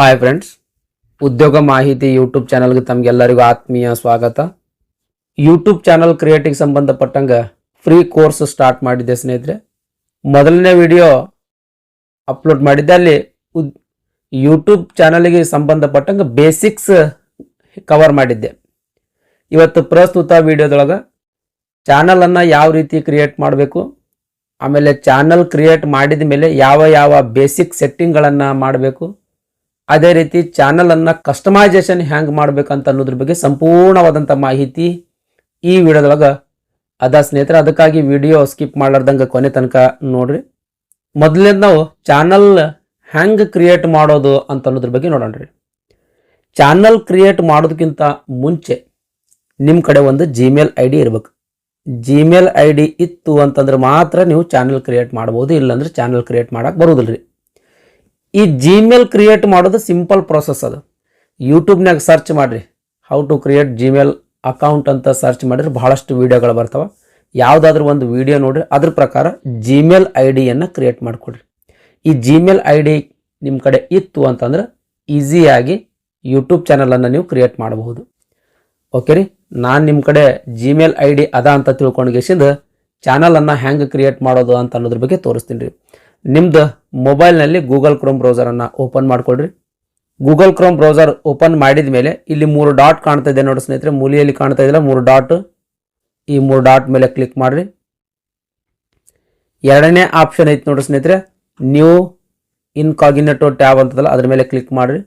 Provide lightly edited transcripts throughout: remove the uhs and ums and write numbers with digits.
Hi friends, ಉದ್ಯೋಗ ಮಾಹಿತಿ YouTube ಚಾನಲ್ಗೆ ತಮಗೆಲ್ಲರಿಗೂ ಆತ್ಮೀಯ ಸ್ವಾಗತ. ಯೂಟ್ಯೂಬ್ ಚಾನಲ್ ಕ್ರಿಯೇಟಿಗೆ ಸಂಬಂಧಪಟ್ಟಂಗೆ ಫ್ರೀ ಕೋರ್ಸ್ ಸ್ಟಾರ್ಟ್ ಮಾಡಿದ್ದೆ ಸ್ನೇಹಿತರೆ. ಮೊದಲನೇ ವಿಡಿಯೋ ಅಪ್ಲೋಡ್ ಮಾಡಿದ್ದೆ, ಅಲ್ಲಿ ಯೂಟ್ಯೂಬ್ ಚಾನಲ್ಗೆ ಸಂಬಂಧಪಟ್ಟಂಗೆ ಬೇಸಿಕ್ಸ್ ಕವರ್ ಮಾಡಿದ್ದೆ. ಇವತ್ತು ಪ್ರಸ್ತುತ ವಿಡಿಯೋದೊಳಗೆ ಚಾನಲನ್ನು ಯಾವ ರೀತಿ ಕ್ರಿಯೇಟ್ ಮಾಡಬೇಕು, ಆಮೇಲೆ ಚಾನಲ್ ಕ್ರಿಯೇಟ್ ಮಾಡಿದ ಮೇಲೆ ಯಾವ ಯಾವ ಬೇಸಿಕ್ ಸೆಟ್ಟಿಂಗ್ಗಳನ್ನು ಮಾಡಬೇಕು, ಅದೇ ರೀತಿ ಚಾನಲನ್ನು ಕಸ್ಟಮೈಸೇಷನ್ ಹ್ಯಾಂಗೆ ಮಾಡ್ಬೇಕಂತ ಅನ್ನೋದ್ರ ಬಗ್ಗೆ ಸಂಪೂರ್ಣವಾದಂಥ ಮಾಹಿತಿ ಈ ವಿಡಿಯೋದೊಳಗೆ ಅದ ಸ್ನೇಹಿತರೆ. ಅದಕ್ಕಾಗಿ ವಿಡಿಯೋ ಸ್ಕಿಪ್ ಮಾಡಲಾರ್ದಂಗೆ ಕೊನೆ ತನಕ ನೋಡ್ರಿ. ಮೊದಲನೇದು ನಾವು ಚಾನಲ್ ಹ್ಯಾಂಗೆ ಕ್ರಿಯೇಟ್ ಮಾಡೋದು ಅಂತ ಅನ್ನೋದ್ರ ಬಗ್ಗೆ ನೋಡೋಣ್ರಿ. ಚಾನಲ್ ಕ್ರಿಯೇಟ್ ಮಾಡೋದಕ್ಕಿಂತ ಮುಂಚೆ ನಿಮ್ಮ ಕಡೆ ಒಂದು ಜಿಮೇಲ್ ಐ ಡಿ ಇರಬೇಕು. ಜಿಮೇಲ್ ಐ ಡಿ ಇತ್ತು ಅಂತಂದ್ರೆ ಮಾತ್ರ ನೀವು ಚಾನಲ್ ಕ್ರಿಯೇಟ್ ಮಾಡ್ಬೋದು, ಇಲ್ಲಾಂದ್ರೆ ಚಾನಲ್ ಕ್ರಿಯೇಟ್ ಮಾಡೋಕೆ ಬರೋದಿಲ್ಲ ರೀ. ಈ ಜಿಮೇಲ್ ಕ್ರಿಯೇಟ್ ಮಾಡೋದು ಸಿಂಪಲ್ ಪ್ರೋಸೆಸ್. ಅದು ಯೂಟ್ಯೂಬ್ನಾಗ ಸರ್ಚ್ ಮಾಡಿರಿ, how to create Gmail account ಅಂತ ಸರ್ಚ್ ಮಾಡಿದ್ರೆ ಬಹಳಷ್ಟು ವೀಡಿಯೋಗಳು ಬರ್ತಾವೆ. ಯಾವುದಾದ್ರೂ ಒಂದು ವಿಡಿಯೋ ನೋಡಿರಿ, ಅದ್ರ ಪ್ರಕಾರ ಜಿಮೇಲ್ ಐ ಡಿಯನ್ನು ಕ್ರಿಯೇಟ್ ಮಾಡಿಕೊಡ್ರಿ. ಈ ಜಿಮೇಲ್ ಐ ಡಿ ನಿಮ್ಮ ಕಡೆ ಇತ್ತು ಅಂತಂದ್ರೆ ಈಸಿಯಾಗಿ ಯೂಟ್ಯೂಬ್ ಚಾನಲನ್ನು ನೀವು ಕ್ರಿಯೇಟ್ ಮಾಡಬಹುದು. ಓಕೆ ರೀ, ನಾನು ನಿಮ್ಮ ಕಡೆ ಜಿಮೇಲ್ ಐ ಡಿ ಅದ ಅಂತ ತಿಳ್ಕೊಂಡ್ಗೆಸಿಂದ ಚಾನಲನ್ನು ಹ್ಯಾಂಗೆ ಕ್ರಿಯೇಟ್ ಮಾಡೋದು ಅಂತ ಅನ್ನೋದ್ರ ಬಗ್ಗೆ ತೋರಿಸ್ತೀನಿ ರೀ. ನಿಮ್ದು ಮೊಬೈಲ್ನಲ್ಲಿ ಗೂಗಲ್ ಕ್ರೋಮ್ ಬ್ರೌಸರನ್ನು ಓಪನ್ ಮಾಡಿಕೊಡ್ರಿ. ಗೂಗಲ್ ಕ್ರೋಮ್ ಬ್ರೌಸರ್ ಓಪನ್ ಮಾಡಿದ ಮೇಲೆ ಇಲ್ಲಿ 3 ಡಾಟ್ ಕಾಣ್ತಾ ಇದೆ ನೋಡಿ ಸ್ನೇಹಿತರೆ, ಮೂಲೆಯಲ್ಲಿ ಕಾಣ್ತಾ ಇದೆಯಲ್ಲ 3 ಡಾಟ್, ಈ 3 ಡಾಟ್ ಮೇಲೆ ಕ್ಲಿಕ್ ಮಾಡಿರಿ. ಎರಡನೇ ಆಪ್ಷನ್ ಐತೆ ನೋಡಿ ಸ್ನೇಹಿತರೆ, ನ್ಯೂ ಇನ್ಕಾಗಿನೇಟೋ ಟ್ಯಾಬ್ ಅಂತದಲ್ಲ, ಅದ್ರ ಮೇಲೆ ಕ್ಲಿಕ್ ಮಾಡಿರಿ.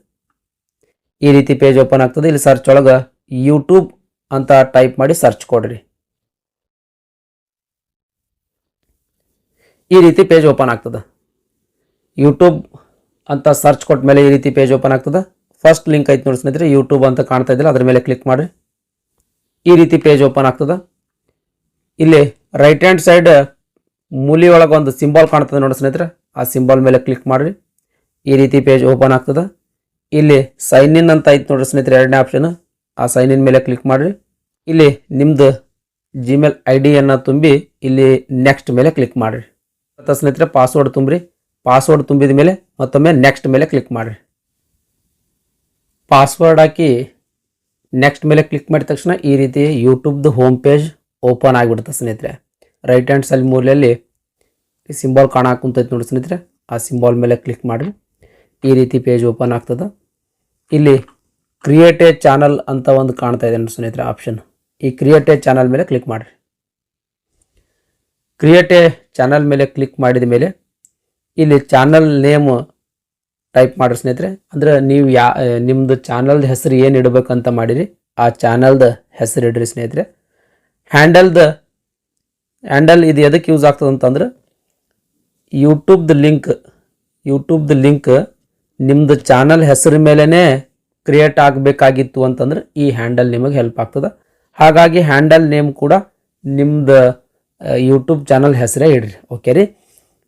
ಈ ರೀತಿ ಪೇಜ್ ಓಪನ್ ಆಗ್ತದೆ. ಇಲ್ಲಿ ಸರ್ಚ್ ಒಳಗೆ ಯೂಟ್ಯೂಬ್ ಅಂತ ಟೈಪ್ ಮಾಡಿ ಸರ್ಚ್ ಕೊಡ್ರಿ. ಈ ರೀತಿ ಪೇಜ್ ಓಪನ್ ಆಗ್ತದೆ. ಯೂಟ್ಯೂಬ್ ಅಂತ ಸರ್ಚ್ ಕೊಟ್ಟ ಮೇಲೆ ಈ ರೀತಿ ಪೇಜ್ ಓಪನ್ ಆಗ್ತದೆ. ಫಸ್ಟ್ ಲಿಂಕ್ ಐತೆ ನೋಡಿ ಸ್ನೇಹಿತರೆ, ಯೂಟ್ಯೂಬ್ ಅಂತ ಕಾಣ್ತಾ ಇದ್ದಿಲ್ಲ, ಅದ್ರ ಮೇಲೆ ಕ್ಲಿಕ್ ಮಾಡಿರಿ. ಈ ರೀತಿ ಪೇಜ್ ಓಪನ್ ಆಗ್ತದೆ. ಇಲ್ಲಿ ರೈಟ್ ಹ್ಯಾಂಡ್ ಸೈಡ್ ಮೂಲಿ ಒಳಗೆ ಒಂದು ಸಿಂಬಾಲ್ ಕಾಣ್ತದೆ ನೋಡಿ ಸ್ನೇಹಿತರೆ, ಆ ಸಿಂಬಾಲ್ ಮೇಲೆ ಕ್ಲಿಕ್ ಮಾಡಿರಿ. ಈ ರೀತಿ ಪೇಜ್ ಓಪನ್ ಆಗ್ತದೆ. ಇಲ್ಲಿ ಸೈನ್ ಇನ್ ಅಂತ ಐತೆ ನೋಡ್ರಿ ಸ್ನೇಹಿತರೆ, ಎರಡನೇ ಆಪ್ಷನ್, ಆ ಸೈನ್ ಇನ್ ಮೇಲೆ ಕ್ಲಿಕ್ ಮಾಡಿರಿ. ಇಲ್ಲಿ ನಿಮ್ಮದು ಜಿಮೇಲ್ ಐ ಡಿಯನ್ನು ತುಂಬಿ ಇಲ್ಲಿ ನೆಕ್ಸ್ಟ್ ಮೇಲೆ ಕ್ಲಿಕ್ ಮಾಡಿರಿ. ಸ್ನೇಹಿತರೆ ಪಾಸ್ವರ್ಡ್ ತುಂಬ್ರಿ. ಪಾಸ್ವರ್ಡ್ ತುಂಬಿದ ಮೇಲೆ ಮತ್ತೊಮ್ಮೆ ನೆಕ್ಸ್ಟ್ ಮೇಲೆ ಕ್ಲಿಕ್ ಮಾಡಿರಿ. ಪಾಸ್ವರ್ಡ್ ಹಾಕಿ ನೆಕ್ಸ್ಟ್ ಮೇಲೆ ಕ್ಲಿಕ್ ಮಾಡಿದ ತಕ್ಷಣ ಈ ರೀತಿ ಯೂಟ್ಯೂಬ್ದು ಹೋಮ್ ಪೇಜ್ ಓಪನ್ ಆಗಿಬಿಡುತ್ತೆ ಸ್ನೇಹಿತರೆ. ರೈಟ್ ಹ್ಯಾಂಡ್ ಸೈಡ್ ಮೂಲೆಯಲ್ಲಿ ಸಿಂಬಾಲ್ ಕಾಣಾಕುಂತೈತೆ ನೋಡಿ ಸ್ನೇಹಿತರೆ, ಆ ಸಿಂಬಾಲ್ ಮೇಲೆ ಕ್ಲಿಕ್ ಮಾಡಿರಿ. ಈ ರೀತಿ ಪೇಜ್ ಓಪನ್ ಆಗ್ತದೆ. ಇಲ್ಲಿ ಕ್ರಿಯೇಟ್ ಎ ಚಾನಲ್ ಅಂತ ಒಂದು ಕಾಣ್ತಾ ಇದೆ ನೋಡಿ ಸ್ನೇಹಿತರೆ ಆಪ್ಷನ್, ಈ ಕ್ರಿಯೇಟ್ ಎ ಚಾನಲ್ ಮೇಲೆ ಕ್ಲಿಕ್ ಮಾಡಿರಿ. ಕ್ರಿಯೇಟ್ ಎ ಚಾನಲ್ ಮೇಲೆ ಕ್ಲಿಕ್ ಮಾಡಿದ ಮೇಲೆ ಇಲ್ಲಿ ಚಾನಲ್ ನೇಮ್ ಟೈಪ್ ಮಾಡಿರಿ ಸ್ನೇಹಿತರೆ. ಅಂದರೆ ನೀವು ನಿಮ್ಮದು ಚಾನಲ್ದ ಹೆಸರು ಏನು ಇಡಬೇಕಂತ ಮಾಡಿರಿ, ಆ ಚಾನಲ್ದ ಹೆಸರು ಇಡ್ರಿ ಸ್ನೇಹಿತರೆ. ಹ್ಯಾಂಡಲ್ ಇದು ಎದಕ್ಕೆ ಯೂಸ್ ಆಗ್ತದೆ ಅಂತಂದ್ರೆ, ಯೂಟ್ಯೂಬ್ದು ಲಿಂಕ್ ನಿಮ್ಮದು ಚಾನಲ್ ಹೆಸರು ಮೇಲೇ ಕ್ರಿಯೇಟ್ ಆಗಬೇಕಾಗಿತ್ತು ಅಂತಂದ್ರೆ ಈ ಹ್ಯಾಂಡಲ್ ನಿಮಗೆ ಹೆಲ್ಪ್ ಆಗ್ತದೆ. ಹಾಗಾಗಿ ಹ್ಯಾಂಡಲ್ ನೇಮ್ ಕೂಡ ನಿಮ್ಮದು ಯೂಟ್ಯೂಬ್ ಚಾನಲ್ ಹೆಸರೇ ಇಡ್ರಿ. ಓಕೆ ರೀ,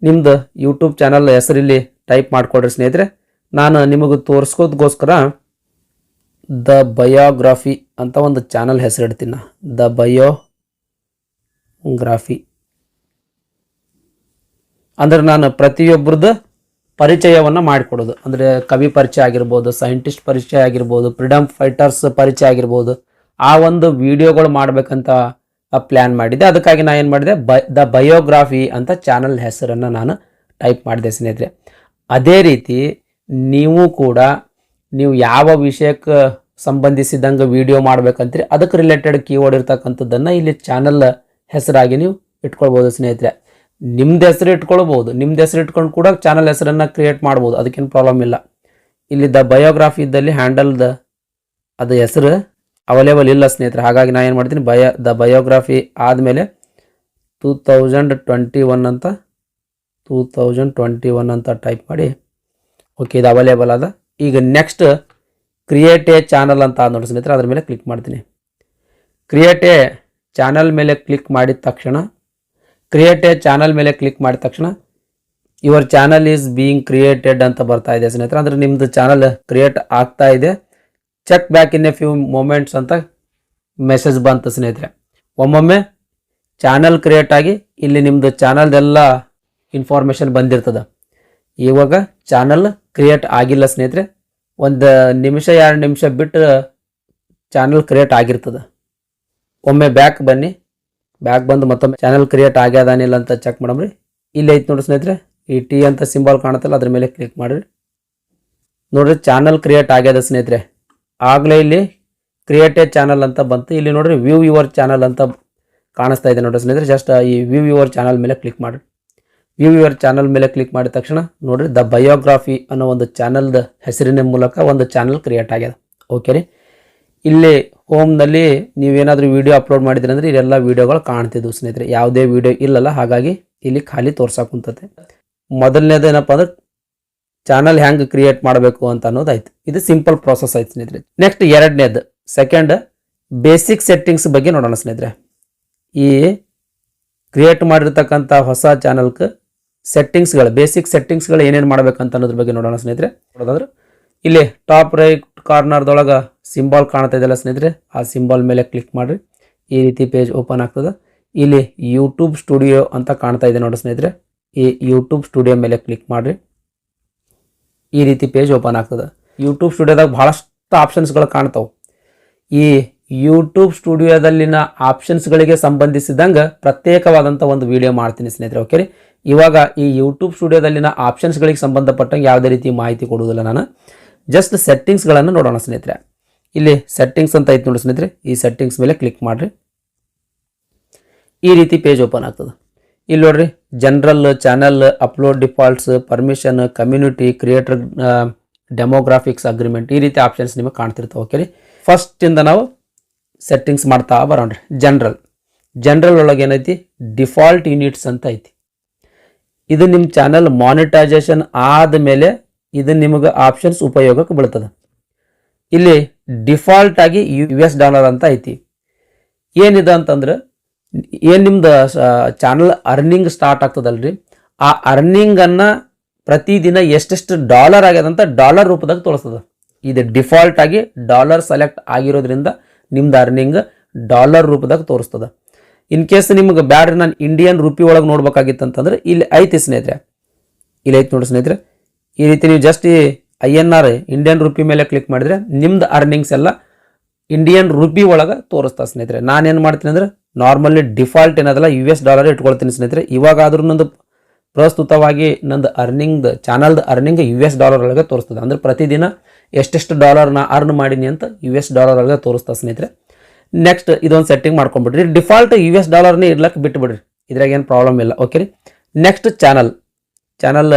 ನಿಮ್ಮದು ಯೂಟ್ಯೂಬ್ ಚಾನಲ್ ಹೆಸರಿಲ್ಲಿ ಟೈಪ್ ಮಾಡಿಕೊಡ್ರಿ ಸ್ನೇಹಿತರೆ. ನಾನು ನಿಮಗೆ ತೋರಿಸ್ಕೋದಕ್ಕೋಸ್ಕರ ದ ಬಯೋಗ್ರಫಿ ಅಂತ ಒಂದು ಚಾನಲ್ ಹೆಸರು ಇಡ್ತೀನಿ ನಾ, ದ ಬಯೋಗ್ರಫಿ. ಅಂದ್ರೆ ನಾನು ಪ್ರತಿಯೊಬ್ಬರದ್ದು ಪರಿಚಯವನ್ನು ಮಾಡಿಕೊಡೋದು, ಅಂದರೆ ಕವಿ ಪರಿಚಯ ಆಗಿರ್ಬೋದು, ಸೈಂಟಿಸ್ಟ್ ಪರಿಚಯ ಆಗಿರ್ಬೋದು, ಫ್ರೀಡಮ್ ಫೈಟರ್ಸ್ ಪರಿಚಯ ಆಗಿರ್ಬೋದು, ಆ ಒಂದು ವಿಡಿಯೋಗಳು ಮಾಡಬೇಕಂತ ಪ್ಲ್ಯಾನ್ ಮಾಡಿದ್ದೆ. ಅದಕ್ಕಾಗಿ ನಾನು ಏನು ಮಾಡಿದೆ, ದ ಬಯೋಗ್ರಫಿ ಅಂತ ಚಾನಲ್ ಹೆಸರನ್ನು ನಾನು ಟೈಪ್ ಮಾಡಿದೆ ಸ್ನೇಹಿತರೆ. ಅದೇ ರೀತಿ ನೀವು ಕೂಡ ನೀವು ಯಾವ ವಿಷಯಕ್ಕೆ ಸಂಬಂಧಿಸಿದಂಗೆ ವಿಡಿಯೋ ಮಾಡ್ಬೇಕಂತೀರಿ ಅದಕ್ಕೆ ರಿಲೇಟೆಡ್ ಕೀವರ್ಡ್ ಇರ್ತಕ್ಕಂಥದ್ದನ್ನು ಇಲ್ಲಿ ಚಾನಲ್ ಹೆಸರಾಗಿ ನೀವು ಇಟ್ಕೊಳ್ಬೋದು ಸ್ನೇಹಿತರೆ. ನಿಮ್ದು ಹೆಸರು ಇಟ್ಕೊಳ್ಬೋದು, ನಿಮ್ದು ಹೆಸರು ಇಟ್ಕೊಂಡು ಕೂಡ ಚಾನಲ್ ಹೆಸರನ್ನು ಕ್ರಿಯೇಟ್ ಮಾಡ್ಬೋದು, ಅದಕ್ಕೇನು ಪ್ರಾಬ್ಲಮ್ ಇಲ್ಲ. ಇಲ್ಲಿ ದ ಬಯೋಗ್ರಫಿ ಇದ್ದಲ್ಲಿ ಹ್ಯಾಂಡಲ್ದ ಅದು ಹೆಸರು ಅವೈಲೇಬಲ್ ಇಲ್ಲ ಸ್ನೇಹಿತರೆ. ಹಾಗಾಗಿ ನಾನು ಏನು ಮಾಡ್ತೀನಿ, ದ ಬಯೋಗ್ರಫಿ ಆದಮೇಲೆ 2021 ಅಂತ ಟೈಪ್ ಮಾಡಿ ಓಕೆ, ಇದು ಅವೈಲೇಬಲ್ ಅದ. ಈಗ ನೆಕ್ಸ್ಟ್ ಕ್ರಿಯೇಟ್ ಎ ಚಾನಲ್ ಅಂತ ನೋಡಿ ಸ್ನೇಹಿತರೆ, ಅದ್ರ ಮೇಲೆ ಕ್ಲಿಕ್ ಮಾಡ್ತೀನಿ. ಕ್ರಿಯೇಟ್ ಎ ಚಾನಲ್ ಮೇಲೆ ಕ್ಲಿಕ್ ಮಾಡಿದ ತಕ್ಷಣ your channel is being created ಅಂತ ಬರ್ತಾ ಇದೆ ಸ್ನೇಹಿತರೆ. ಅಂದರೆ ನಿಮ್ಮದು ಚಾನಲ್ ಕ್ರಿಯೇಟ್ ಆಗ್ತಾ ಇದೆ, check back in a few moments ಅಂತ ಮೆಸೇಜ್ ಬಂತು ಸ್ನೇಹಿತರೆ. ಒಮ್ಮೊಮ್ಮೆ ಚಾನಲ್ ಕ್ರಿಯೇಟ್ ಆಗಿ ಇಲ್ಲಿ ನಿಮ್ಮದು ಚಾನಲ್ದೆಲ್ಲ ಇನ್ಫಾರ್ಮೇಷನ್ ಬಂದಿರ್ತದೆ. ಇವಾಗ ಚಾನಲ್ ಕ್ರಿಯೇಟ್ ಆಗಿಲ್ಲ ಸ್ನೇಹಿತರೆ, ಒಂದು ನಿಮಿಷ 2 ನಿಮಿಷ ಬಿಟ್ಟು ಚಾನಲ್ ಕ್ರಿಯೇಟ್ ಆಗಿರ್ತದೆ. ಒಮ್ಮೆ ಬ್ಯಾಕ್ ಬನ್ನಿ, ಬ್ಯಾಕ್ ಬಂದು ಮತ್ತೊಮ್ಮೆ ಚಾನಲ್ ಕ್ರಿಯೇಟ್ ಆಗ್ಯದಾನಿಲ್ಲ ಅಂತ ಚೆಕ್ ಮಾಡಮ್ರಿ. ಇಲ್ಲಿ ಐತೆ ನೋಡಿ ಸ್ನೇಹಿತರೆ, ಈ ಟಿ ಅಂತ ಸಿಂಬಲ್ ಕಾಣುತ್ತಲ್ಲ ಅದ್ರ ಮೇಲೆ ಕ್ಲಿಕ್ ಮಾಡಿರಿ. ನೋಡ್ರಿ ಚಾನಲ್ ಕ್ರಿಯೇಟ್ ಆಗ್ಯದ ಸ್ನೇಹಿತರೆ. ಆಗಲೇ ಇಲ್ಲಿ ಕ್ರಿಯೇಟ್ ಎ ಚಾನಲ್ ಅಂತ ಬಂತು. ಇಲ್ಲಿ ನೋಡ್ರಿ ವ್ಯೂ ಯುವರ್ ಚಾನಲ್ ಅಂತ ಕಾಣಿಸ್ತಾ ಇದೆ ನೋಡ್ರಿ ಸ್ನೇಹಿತರೆ. ಜಸ್ಟ್ ಈ ವ್ಯೂ ಯುವರ್ ಚಾನಲ್ ಮೇಲೆ ಕ್ಲಿಕ್ ಮಾಡಿರಿ. ವ್ಯೂ ಯುವರ್ ಚಾನಲ್ ಮೇಲೆ ಕ್ಲಿಕ್ ಮಾಡಿದ ತಕ್ಷಣ ನೋಡ್ರಿ ದ ಬಯೋಗ್ರಾಫಿ ಅನ್ನೋ ಒಂದು ಚಾನಲ್ದ ಹೆಸರಿನ ಮೂಲಕ ಒಂದು ಚಾನಲ್ ಕ್ರಿಯೇಟ್ ಆಗ್ಯದ. ಓಕೆ ರೀ. ಇಲ್ಲಿ ಹೋಮ್ನಲ್ಲಿ ನೀವೇನಾದರೂ ವಿಡಿಯೋ ಅಪ್ಲೋಡ್ ಮಾಡಿದ್ರಿ ಅಂದ್ರೆ ಇಲ್ಲೆಲ್ಲ ವಿಡಿಯೋಗಳು ಕಾಣ್ತಿದ್ವು ಸ್ನೇಹಿತರೆ. ಯಾವುದೇ ವಿಡಿಯೋ ಇಲ್ಲಲ್ಲ, ಹಾಗಾಗಿ ಇಲ್ಲಿ ಖಾಲಿ ತೋರ್ಸಕ್ಕೆ ಕುಂತತೆ. ಮೊದಲನೇದು ಏನಪ್ಪ ಅಂದ್ರೆ ಚಾನಲ್ ಹೆಂಗೆ ಕ್ರಿಯೇಟ್ ಮಾಡಬೇಕು ಅಂತ ಅನ್ನೋದಾಯ್ತು. ಇದು ಸಿಂಪಲ್ ಪ್ರಾಸೆಸ್ ಆಯ್ತು ಸ್ನೇಹಿತರೆ. ನೆಕ್ಸ್ಟ್ ಎರಡನೇದು ಸೆಕೆಂಡ್ ಬೇಸಿಕ್ ಸೆಟ್ಟಿಂಗ್ಸ್ ಬಗ್ಗೆ ನೋಡೋಣ ಸ್ನೇಹಿತರೆ. ಈ ಕ್ರಿಯೇಟ್ ಮಾಡಿರ್ತಕ್ಕಂಥ ಹೊಸ ಚಾನಲ್ಗೆ ಸೆಟ್ಟಿಂಗ್ಸ್ಗಳು, ಬೇಸಿಕ್ ಸೆಟ್ಟಿಂಗ್ಸ್ಗಳು ಏನೇನು ಮಾಡ್ಬೇಕಂತ ಅನ್ನೋದ್ರ ಬಗ್ಗೆ ನೋಡೋಣ ಸ್ನೇಹಿತರೆ. ನೋಡೋದಾದ್ರೆ ಇಲ್ಲಿ ಟಾಪ್ ರೈಟ್ ಕಾರ್ನರ್ದೊಳಗೆ ಸಿಂಬಾಲ್ ಕಾಣ್ತಾ ಇದೆಯಲ್ಲ ಸ್ನೇಹಿತರೆ, ಆ ಸಿಂಬಾಲ್ ಮೇಲೆ ಕ್ಲಿಕ್ ಮಾಡಿರಿ. ಈ ರೀತಿ ಪೇಜ್ ಓಪನ್ ಆಗ್ತದೆ. ಇಲ್ಲಿ ಯೂಟ್ಯೂಬ್ ಸ್ಟುಡಿಯೋ ಅಂತ ಕಾಣ್ತಾ ಇದೆ ನೋಡಿ ಸ್ನೇಹಿತರೆ. ಈ ಯೂಟ್ಯೂಬ್ ಸ್ಟುಡಿಯೋ ಮೇಲೆ ಕ್ಲಿಕ್ ಮಾಡಿರಿ. ಈ ರೀತಿ ಪೇಜ್ ಓಪನ್ ಆಗ್ತದೆ. ಯೂಟ್ಯೂಬ್ ಸ್ಟುಡಿಯೋದಾಗ ಭಾಳಷ್ಟು ಆಪ್ಷನ್ಸ್ಗಳು ಕಾಣ್ತಾವೆ. ಈ ಯೂಟ್ಯೂಬ್ ಸ್ಟುಡಿಯೋದಲ್ಲಿನ ಆಪ್ಷನ್ಸ್ಗಳಿಗೆ ಸಂಬಂಧಿಸಿದಂಗೆ ಪ್ರತ್ಯೇಕವಾದಂಥ ಒಂದು ವಿಡಿಯೋ ಮಾಡ್ತೀನಿ ಸ್ನೇಹಿತರೆ. ಓಕೆ ರೀ. ಇವಾಗ ಈ ಯೂಟ್ಯೂಬ್ ಸ್ಟುಡಿಯೋದಲ್ಲಿನ ಆಪ್ಷನ್ಸ್ಗಳಿಗೆ ಸಂಬಂಧಪಟ್ಟಂಗೆ ಯಾವುದೇ ರೀತಿ ಮಾಹಿತಿ ಕೊಡುವುದಿಲ್ಲ ನಾನು. ಜಸ್ಟ್ ಸೆಟ್ಟಿಂಗ್ಸ್ಗಳನ್ನು ನೋಡೋಣ ಸ್ನೇಹಿತರೆ. ಇಲ್ಲಿ ಸೆಟ್ಟಿಂಗ್ಸ್ ಅಂತ ಐತೆ ನೋಡಿ ಸ್ನೇಹಿತರೆ. ಈ ಸೆಟ್ಟಿಂಗ್ಸ್ ಮೇಲೆ ಕ್ಲಿಕ್ ಮಾಡಿರಿ. ಈ ರೀತಿ ಪೇಜ್ ಓಪನ್ ಆಗ್ತದೆ. ಇಲ್ಲಿ ನೋಡ್ರಿ general, channel, upload defaults, permission, community, creator demographics, agreement, ಈ ರೀತಿ ಆಪ್ಷನ್ಸ್ ನಿಮಗೆ ಕಾಣ್ತಿರ್ತಾವೆ. ಓಕೆ ರೀ. ಫಸ್ಟಿಂದ ನಾವು ಸೆಟ್ಟಿಂಗ್ಸ್ ಮಾಡ್ತಾ ಬರೋಣ್ರಿ. ಜನರಲ್ ಒಳಗೆ ಏನೈತಿ ಡಿಫಾಲ್ಟ್ ಯೂನಿಟ್ಸ್ ಅಂತ ಐತಿ. ಇದು ನಿಮ್ಮ ಚಾನಲ್ ಮಾನಿಟೈಸೇಷನ್ ಆದಮೇಲೆ ಇದು ನಿಮಗೆ ಆಪ್ಷನ್ಸ್ ಉಪಯೋಗಕ್ಕೆ ಬೀಳ್ತದೆ. ಇಲ್ಲಿ ಡಿಫಾಲ್ಟ್ ಆಗಿ $US ಅಂತ ಐತಿ. ಏನಿದೆ ಅಂತಂದ್ರೆ ಏನು ನಿಮ್ದು ಚಾನಲ್ ಅರ್ನಿಂಗ್ ಸ್ಟಾರ್ಟ್ ಆಗ್ತದಲ್ರಿ, ಆ ಅರ್ನಿಂಗನ್ನು ಪ್ರತಿದಿನ ಎಷ್ಟೆಷ್ಟು ಡಾಲರ್ ಆಗ್ಯದಂತ ಡಾಲರ್ ರೂಪದಾಗ ತೋರಿಸ್ತದೆ. ಇದು ಡಿಫಾಲ್ಟ್ ಆಗಿ ಡಾಲರ್ ಸೆಲೆಕ್ಟ್ ಆಗಿರೋದ್ರಿಂದ ನಿಮ್ದು ಅರ್ನಿಂಗ್ ಡಾಲರ್ ರೂಪದಾಗ ತೋರಿಸ್ತದೆ. ಇನ್ ಕೇಸ್ ನಿಮ್ಗೆ ಬ್ಯಾಡ್ರಿ ನಾನು ಇಂಡಿಯನ್ ರುಪಿ ಒಳಗೆ ನೋಡ್ಬೇಕಾಗಿತ್ತು ಅಂತಂದ್ರೆ ಇಲ್ಲಿ ಐತಿ ಸ್ನೇಹಿತರೆ. ಇಲ್ಲಿ ಐತಿ ನೋಡಿ ಸ್ನೇಹಿತರೆ. ಈ ರೀತಿ ನೀವು ಜಸ್ಟ್ ಈ INR ಇಂಡಿಯನ್ ರುಪಿ ಮೇಲೆ ಕ್ಲಿಕ್ ಮಾಡಿದ್ರೆ ನಿಮ್ದು ಅರ್ನಿಂಗ್ಸ್ ಎಲ್ಲ ಇಂಡಿಯನ್ ರುಪಿ ಒಳಗೆ ತೋರಿಸ್ತಾ ಸ್ನೇಹಿತರೆ. ನಾನೇನು ಮಾಡ್ತೀನಿ ಅಂದ್ರೆ ನಾರ್ಮಲಿ ಡಿಫಾಲ್ಟ್ ಏನದಲ್ಲ $US ಇಟ್ಕೊಳ್ತೀನಿ ಸ್ನೇಹಿತರೆ. ಇವಾಗಾದ್ರೂ ನಂದು ಪ್ರಸ್ತುತವಾಗಿ ನಂದು ಅರ್ನಿಂಗ್ದು ಚಾನಲ್ದು ಅರ್ನಿಂಗ್ $US ಒಳಗೆ ತೋರಿಸ್ತದೆ. ಅಂದ್ರೆ ಪ್ರತಿದಿನ ಎಷ್ಟೆಷ್ಟು ಡಾಲರ್ನ ಅರ್ನ್ ಮಾಡೀನಿ ಅಂತ $US ಒಳಗೆ ತೋರಿಸ್ತಾ ಸ್ನೇಹಿತರೆ. ನೆಕ್ಸ್ಟ್ ಇದೊಂದು ಸೆಟ್ಟಿಂಗ್ ಮಾಡ್ಕೊಂಡ್ಬಿಡ್ರಿ. ಡಿಫಾಲ್ಟ್ $US ಇರ್ಲಕ್ಕೆ ಬಿಟ್ಟುಬಿಡ್ರಿ, ಇದ್ರಾಗ ಏನು ಪ್ರಾಬ್ಲಮ್ ಇಲ್ಲ. ಓಕೆ ರೀ. ನೆಕ್ಸ್ಟ್ ಚಾನಲ್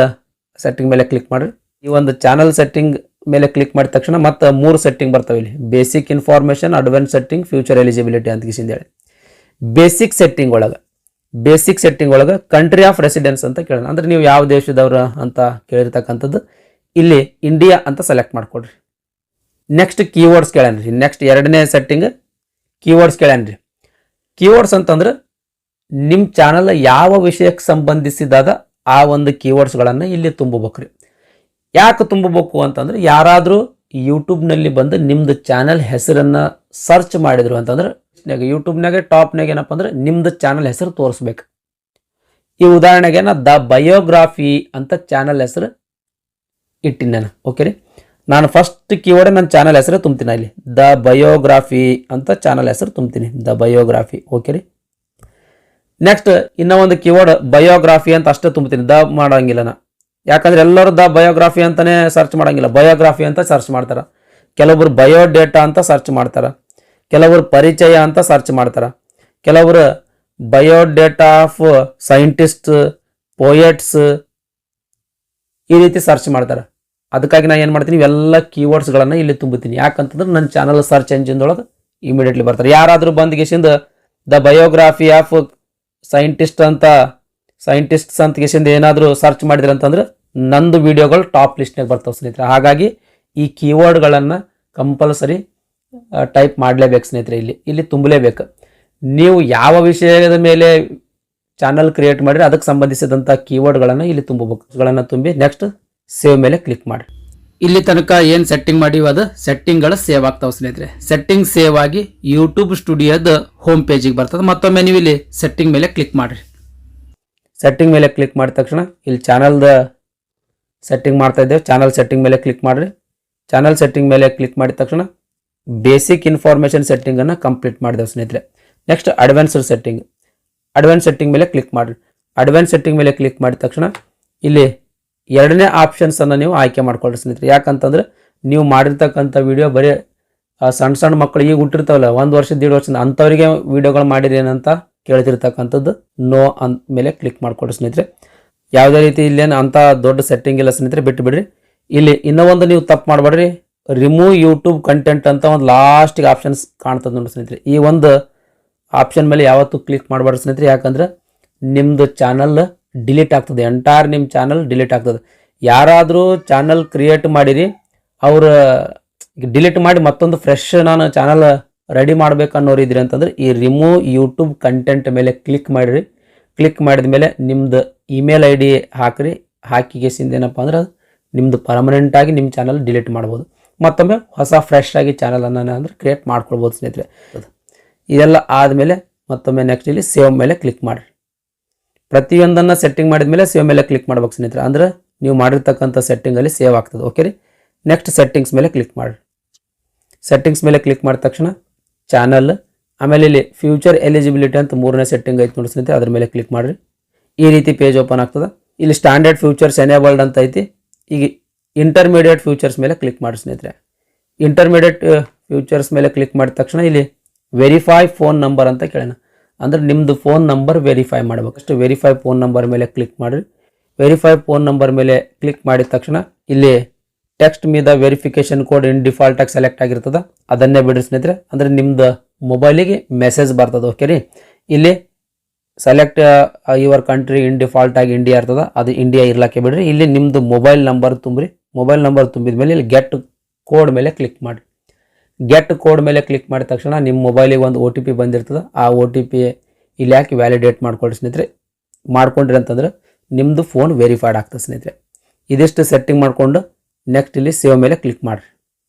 ಸೆಟ್ಟಿಂಗ್ ಮೇಲೆ ಕ್ಲಿಕ್ ಮಾಡಿರಿ. ಈ ಒಂದು ಚಾನಲ್ ಸೆಟ್ಟಿಂಗ್ ಮೇಲೆ ಕ್ಲಿಕ್ ಮಾಡಿದ ತಕ್ಷಣ ಮತ್ತೆ 3 ಸೆಟ್ಟಿಂಗ್ ಬರ್ತವೆ ಇಲ್ಲಿ. Basic information, advance setting, future eligibility ಅಂತ ಹೇಳಿ. ಬೇಸಿಕ್ ಸೆಟ್ಟಿಂಗ್ ಒಳಗೆ ಕಂಟ್ರಿ ಆಫ್ ರೆಸಿಡೆನ್ಸ್ ಅಂತ ಕೇಳೋಣ. ಅಂದ್ರೆ ನೀವು ಯಾವ ದೇಶದವ್ರ ಅಂತ ಕೇಳಿರ್ತಕ್ಕಂಥದ್ದು ಇಲ್ಲಿ ಇಂಡಿಯಾ ಅಂತ ಸೆಲೆಕ್ಟ್ ಮಾಡ್ಕೊಡ್ರಿ. ನೆಕ್ಸ್ಟ್ ಕೀವರ್ಡ್ಸ್ ಕೇಳನ್ರಿ. ನೆಕ್ಸ್ಟ್ ಎರಡನೇ ಸೆಟ್ಟಿಂಗ್ ಕೀವರ್ಡ್ಸ್ ಕೇಳನ್ರಿ. ಕೀವರ್ಡ್ಸ್ ಅಂತಂದ್ರೆ ನಿಮ್ಮ ಚಾನಲ್ ಯಾವ ವಿಷಯಕ್ಕೆ ಸಂಬಂಧಿಸಿದಾದ ಆ ಒಂದು ಕೀವರ್ಡ್ಸ್ಗಳನ್ನು ಇಲ್ಲಿ ತುಂಬಬೇಕ್ರಿ. ಯಾಕೆ ತುಂಬಬೇಕು ಅಂತಂದ್ರೆ ಯಾರಾದರೂ ಯೂಟ್ಯೂಬ್ನಲ್ಲಿ ಬಂದು ನಿಮ್ದು ಚಾನಲ್ ಹೆಸರನ್ನು ಸರ್ಚ್ ಮಾಡಿದ್ರು ಅಂತಂದ್ರೆ ಯೂಟ್ಯೂಬ್ನಾಗೆ ಟಾಪ್ನಾಗ ಏನಪ್ಪ ಅಂದ್ರೆ ನಿಮ್ದು ಚಾನಲ್ ಹೆಸರು ತೋರಿಸ್ಬೇಕು. ಈ ಉದಾಹರಣೆಗೆ ನಾ ದ ಬಯೋಗ್ರಾಫಿ ಅಂತ ಚಾನಲ್ ಹೆಸರು ಇಟ್ಟಿನಿ ನಾನು. ಓಕೆ ರೀ. ನಾನು ಫಸ್ಟ್ ಕೀವರ್ಡ್ ನನ್ನ ಚಾನಲ್ ಹೆಸರು ತುಂಬ್ತೀನಿ. ಇಲ್ಲಿ ದ ಬಯೋಗ್ರಾಫಿ ಅಂತ ಚಾನಲ್ ಹೆಸರು ತುಂಬ್ತೀನಿ, ದ ಬಯೋಗ್ರಾಫಿ. ಓಕೆ ರೀ. ನೆಕ್ಸ್ಟ್ ಇನ್ನೂ ಒಂದು ಕೀವರ್ಡ್ ಬಯೋಗ್ರಾಫಿ ಅಂತ ಅಷ್ಟೇ ತುಂಬ್ತೀನಿ, ದ ಮಾಡಂಗಿಲ್ಲ ನಾ. ಯಾಕಂದ್ರೆ ಎಲ್ಲರೂ ದ ಬಯೋಗ್ರಾಫಿ ಅಂತಾನೆ ಸರ್ಚ್ ಮಾಡಂಗಿಲ್ಲ, ಬಯೋಗ್ರಾಫಿ ಅಂತ ಸರ್ಚ್ ಮಾಡ್ತಾರೆ. ಕೆಲವೊಬ್ರು ಬಯೋಡೇಟಾ ಅಂತ ಸರ್ಚ್ ಮಾಡ್ತಾರೆ, ಕೆಲವರು ಪರಿಚಯ ಅಂತ ಸರ್ಚ್ ಮಾಡ್ತಾರೆ, ಕೆಲವರು ಬಯೋಡೇಟಾ ಆಫ್ ಸೈಂಟಿಸ್ಟ್, ಪೋಯೆಟ್ಸ್ ಈ ರೀತಿ ಸರ್ಚ್ ಮಾಡ್ತಾರೆ. ಅದಕ್ಕಾಗಿ ನಾನು ಏನು ಮಾಡ್ತೀನಿ, ಇವೆಲ್ಲ ಕೀವರ್ಡ್ಸ್ಗಳನ್ನು ಇಲ್ಲಿ ತುಂಬುತ್ತೀನಿ. ಯಾಕಂತಂದ್ರೆ ನನ್ನ ಚಾನಲ್ ಸರ್ಚ್ ಎಂಜಿನ್ದೊಳಗೆ ಇಮಿಡಿಯೇಟ್ಲಿ ಬರ್ತಾರೆ. ಯಾರಾದರೂ ಬಂದು ಗೆಸಿಂದ ದ ಬಯೋಗ್ರಾಫಿ ಆಫ್ ಸೈಂಟಿಸ್ಟ್ಸ್ ಅಂತ ಗೆಸಿಂದ ಏನಾದರೂ ಸರ್ಚ್ ಮಾಡಿದ್ರೆ ಅಂತಂದ್ರೆ ನಂದು ವಿಡಿಯೋಗಳು ಟಾಪ್ ಲಿಸ್ಟ್ನಾಗ ಬರ್ತಾವೆ ಸ್ನೇಹಿತರೆ. ಹಾಗಾಗಿ ಈ ಕೀವರ್ಡ್ಗಳನ್ನು ಕಂಪಲ್ಸರಿ ಟೈಪ್ ಮಾಡಲೇಬೇಕು ಸ್ನೇಹಿತರೆ. ಇಲ್ಲಿ ತುಂಬಲೇಬೇಕು. ನೀವು ಯಾವ ವಿಷಯದ ಮೇಲೆ ಚಾನಲ್ ಕ್ರಿಯೇಟ್ ಮಾಡಿದ್ರೆ ಅದಕ್ಕೆ ಸಂಬಂಧಿಸಿದಂಥ ಕೀವರ್ಡ್ಗಳನ್ನು ಇಲ್ಲಿ ತುಂಬಬೇಕು. ತುಂಬಿ ನೆಕ್ಸ್ಟ್ ಸೇವ್ ಮೇಲೆ ಕ್ಲಿಕ್ ಮಾಡಿ. ಇಲ್ಲಿ ತನಕ ಏನು ಸೆಟ್ಟಿಂಗ್ ಮಾಡಿವಿ ಅದು ಸೆಟ್ಟಿಂಗ್ಗಳು ಸೇವ್ ಆಗ್ತಾವೆ ಸ್ನೇಹಿತರೆ. ಸೆಟ್ಟಿಂಗ್ ಸೇವ್ ಆಗಿ ಯೂಟ್ಯೂಬ್ ಸ್ಟುಡಿಯೋದ ಹೋಮ್ ಪೇಜಿಗೆ ಬರ್ತದೆ. ಮತ್ತೊಮ್ಮೆ ನೀವು ಇಲ್ಲಿ ಸೆಟ್ಟಿಂಗ್ ಮೇಲೆ ಕ್ಲಿಕ್ ಮಾಡಿರಿ. ಸೆಟ್ಟಿಂಗ್ ಮೇಲೆ ಕ್ಲಿಕ್ ಮಾಡಿದ ತಕ್ಷಣ ಇಲ್ಲಿ ಚಾನಲ್ದ ಸೆಟ್ಟಿಂಗ್ ಮಾಡ್ತಾ ಇದ್ದೇವೆ. ಚಾನಲ್ ಸೆಟ್ಟಿಂಗ್ ಮೇಲೆ ಕ್ಲಿಕ್ ಮಾಡಿರಿ. ಚಾನಲ್ ಸೆಟ್ಟಿಂಗ್ ಮೇಲೆ ಕ್ಲಿಕ್ ಮಾಡಿದ ತಕ್ಷಣ ಬೇಸಿಕ್ ಇನ್ಫಾರ್ಮೇಷನ್ ಸೆಟ್ಟಿಂಗನ್ನು ಕಂಪ್ಲೀಟ್ ಮಾಡಿದೆವು ಸ್ನೇಹಿತರೆ. ನೆಕ್ಸ್ಟ್ ಅಡ್ವಾನ್ಸ್ಡ್ ಸೆಟ್ಟಿಂಗ್ ಮೇಲೆ ಕ್ಲಿಕ್ ಮಾಡಿರಿ. ಅಡ್ವಾನ್ಸ್ ಸೆಟ್ಟಿಂಗ್ ಮೇಲೆ ಕ್ಲಿಕ್ ಮಾಡಿದ ತಕ್ಷಣ ಇಲ್ಲಿ ಎರಡನೇ ಆಪ್ಷನ್ಸನ್ನು ನೀವು ಆಯ್ಕೆ ಮಾಡ್ಕೊಳ್ಳಿ ಸ್ನೇಹಿತರೆ. ಯಾಕಂತಂದ್ರೆ ನೀವು ಮಾಡಿರ್ತಕ್ಕಂಥ ವಿಡಿಯೋ ಬರೀ ಸಣ್ಣ ಸಣ್ಣ ಮಕ್ಕಳು ಈಗ ಹುಟ್ಟಿರ್ತಾವಲ್ಲ 1 ವರ್ಷ 1.5 ವರ್ಷದ ಅಂಥವ್ರಿಗೆ ವಿಡಿಯೋಗಳು ಮಾಡಿರಿ ಏನಂತ ಕೇಳ್ತಿರ್ತಕ್ಕಂಥದ್ದು ನೋ ಅಂತ ಮೇಲೆ ಕ್ಲಿಕ್ ಮಾಡ್ಕೊಡ್ರಿ ಸ್ನೇಹಿತರೆ. ಯಾವುದೇ ರೀತಿ ಇಲ್ಲೇನು ಅಂಥ ದೊಡ್ಡ ಸೆಟ್ಟಿಂಗ್ ಇಲ್ಲ ಸ್ನೇಹಿತರೆ, ಬಿಟ್ಟು ಬಿಡ್ರಿ. ಇಲ್ಲಿ ಇನ್ನೂ ಒಂದು ನೀವು ತಪ್ಪು ಮಾಡಬೇಡ್ರಿ, ರಿಮೂವ್ ಯೂಟ್ಯೂಬ್ ಕಂಟೆಂಟ್ ಅಂತ ಒಂದು ಲಾಸ್ಟಿಗೆ ಆಪ್ಷನ್ಸ್ ಕಾಣ್ತದೆ ನೋಡಿ ಸ್ನೇಹಿತರೆ. ಈ ಒಂದು ಆಪ್ಷನ್ ಮೇಲೆ ಯಾವತ್ತೂ ಕ್ಲಿಕ್ ಮಾಡಬಾರ್ದು ಸ್ನೇಹಿತರೆ, ಯಾಕಂದ್ರೆ ನಿಮ್ಮದು ಚಾನಲ್ ಡಿಲೀಟ್ ಆಗ್ತದೆ, ಎಂಟೈರ್ ನಿಮ್ಮ ಚಾನಲ್ ಡಿಲೀಟ್ ಆಗ್ತದೆ. ಯಾರಾದರೂ ಚಾನಲ್ ಕ್ರಿಯೇಟ್ ಮಾಡಿರಿ ಅವ್ರು ಡಿಲೀಟ್ ಮಾಡಿ ಮತ್ತೊಂದು ಫ್ರೆಶ್ ನಾನು ಚಾನಲ್ ರೆಡಿ ಮಾಡ್ಬೇಕನ್ನೋರು ಇದ್ರಿ ಅಂತಂದ್ರೆ ಈ ರಿಮೂವ್ ಯೂಟ್ಯೂಬ್ ಕಂಟೆಂಟ್ ಮೇಲೆ ಕ್ಲಿಕ್ ಮಾಡಿರಿ. ಕ್ಲಿಕ್ ಮಾಡಿದ ಮೇಲೆ ನಿಮ್ಮದು ಇಮೇಲ್ ID ಹಾಕಿರಿ. ಹಾಕಿಗೆಸಿಂದ ಏನಪ್ಪ ಅಂದ್ರೆ ಅದು ನಿಮ್ಮದು ಪರ್ಮನೆಂಟಾಗಿ ನಿಮ್ಮ ಚಾನಲ್ ಡಿಲೀಟ್ ಮಾಡ್ಬೋದು. ಮತ್ತೊಮ್ಮೆ ಹೊಸ ಫ್ರೆಶ್ ಆಗಿ ಚಾನಲನ್ನು ಅಂದ್ರೆ ಕ್ರಿಯೇಟ್ ಮಾಡ್ಕೊಳ್ಬೋದು ಸ್ನೇಹಿತರೆ. ಇದೆಲ್ಲ ಆದಮೇಲೆ ಮತ್ತೊಮ್ಮೆ ನೆಕ್ಸ್ಟ್ ಇಲ್ಲಿ ಸೇವ್ ಮೇಲೆ ಕ್ಲಿಕ್ ಮಾಡಿರಿ. ಪ್ರತಿಯೊಂದನ್ನು ಸೆಟ್ಟಿಂಗ್ ಮಾಡಿದ ಮೇಲೆ ಸೇವ್ ಮೇಲೆ ಕ್ಲಿಕ್ ಮಾಡ್ಬೇಕು ಸ್ನೇಹಿತರೆ, ಅಂದ್ರೆ ನೀವು ಮಾಡಿರ್ತಕ್ಕಂಥ ಸೆಟ್ಟಿಂಗಲ್ಲಿ ಸೇವ್ ಆಗ್ತದೆ. ಓಕೆ ರೀ. ನೆಕ್ಸ್ಟ್ ಸೆಟ್ಟಿಂಗ್ಸ್ ಮೇಲೆ ಕ್ಲಿಕ್ ಮಾಡಿರಿ. ಸೆಟ್ಟಿಂಗ್ಸ್ ಮೇಲೆ ಕ್ಲಿಕ್ ಮಾಡಿದ ತಕ್ಷಣ ಚಾನಲ್, ಆಮೇಲೆ ಇಲ್ಲಿ ಫ್ಯೂಚರ್ ಎಲಿಜಿಬಿಲಿಟಿ ಅಂತ 3ನೇ ಸೆಟ್ಟಿಂಗ್ ಐತೆ ನೋಡಿ ಸ್ನೇಹಿತರೆ, ಅದ್ರ ಮೇಲೆ ಕ್ಲಿಕ್ ಮಾಡಿರಿ. ಈ ರೀತಿ ಪೇಜ್ ಓಪನ್ ಆಗ್ತದೆ. ಇಲ್ಲಿ ಸ್ಟ್ಯಾಂಡರ್ಡ್ ಫ್ಯೂಚರ್ಸ್ ಎನೇಬಲ್ಡ್ ಅಂತ ಐತಿ. ಈಗ ಇಂಟರ್ಮೀಡಿಯೇಟ್ ಫ್ಯೂಚರ್ಸ್ ಮೇಲೆ ಕ್ಲಿಕ್ ಮಾಡಿ ಸ್ನೇಹಿತರೆ. ಇಂಟರ್ಮೀಡಿಯೇಟ್ ಫ್ಯೂಚರ್ಸ್ ಮೇಲೆ ಕ್ಲಿಕ್ ಮಾಡಿದ ತಕ್ಷಣ ಇಲ್ಲಿ ವೆರಿಫೈ ಫೋನ್ ನಂಬರ್ ಅಂತ ಕೇಳೋಣ, ಅಂದ್ರೆ ನಿಮ್ಮದು ಫೋನ್ ನಂಬರ್ ವೆರಿಫೈ ಮಾಡಬೇಕು. ಅಷ್ಟು ವೆರಿಫೈ ಫೋನ್ ನಂಬರ್ ಮೇಲೆ ಕ್ಲಿಕ್ ಮಾಡಿರಿ. ವೆರಿಫೈ ಫೋನ್ ನಂಬರ್ ಮೇಲೆ ಕ್ಲಿಕ್ ಮಾಡಿದ ತಕ್ಷಣ ಇಲ್ಲಿ text me the verification code in default ಆಗಿ ಸೆಲೆಕ್ಟ್ ಆಗಿರ್ತದೆ, ಅದನ್ನೇ ಬಿಡ್ರಿ ಸ್ನೇಹಿತರೆ, ಅಂದ್ರೆ ನಿಮ್ದು ಮೊಬೈಲಿಗೆ ಮೆಸೇಜ್ ಬರ್ತದೆ. ಓಕೆ ರೀ. ಇಲ್ಲಿ select your country in default ಆಗಿ ಇಂಡಿಯಾ ಇರ್ತದೆ, ಅದು ಇಂಡಿಯಾ ಇರ್ಲಾಕೆ ಬಿಡ್ರಿ. ಇಲ್ಲಿ ನಿಮ್ಮದು ಮೊಬೈಲ್ ನಂಬರ್ ತುಂಬ್ರಿ. ಮೊಬೈಲ್ ನಂಬರ್ ತುಂಬಿದ ಮೇಲೆ ಇಲ್ಲಿ ಗೆಟ್ ಕೋಡ್ ಮೇಲೆ ಕ್ಲಿಕ್ ಮಾಡಿ. ಗೆಟ್ ಕೋಡ್ ಮೇಲೆ ಕ್ಲಿಕ್ ಮಾಡಿದ ತಕ್ಷಣ ನಿಮ್ಮ ಮೊಬೈಲಿಗೆ ಒಂದು OTP ಬಂದಿರ್ತದೆ. ಆ OTP ಇಲ್ಲಿ ಯಾಕೆ ವ್ಯಾಲಿಡೇಟ್ ಮಾಡ್ಕೊಳ್ಳಿ ಸ್ನೇಹಿತರೆ. ಮಾಡ್ಕೊಂಡ್ರಿ ಅಂತಂದ್ರೆ ನಿಮ್ಮದು ಫೋನ್ ವೆರಿಫೈಡ್ ಆಗ್ತದೆ ಸ್ನೇಹಿತರೆ. ಇದಿಷ್ಟು ಸೆಟ್ಟಿಂಗ್ ಮಾಡಿಕೊಂಡು ನೆಕ್ಸ್ಟ್ ಇಲ್ಲಿ ಸೇವ್ ಮೇಲೆ ಕ್ಲಿಕ್ ಮಾಡಿರಿ.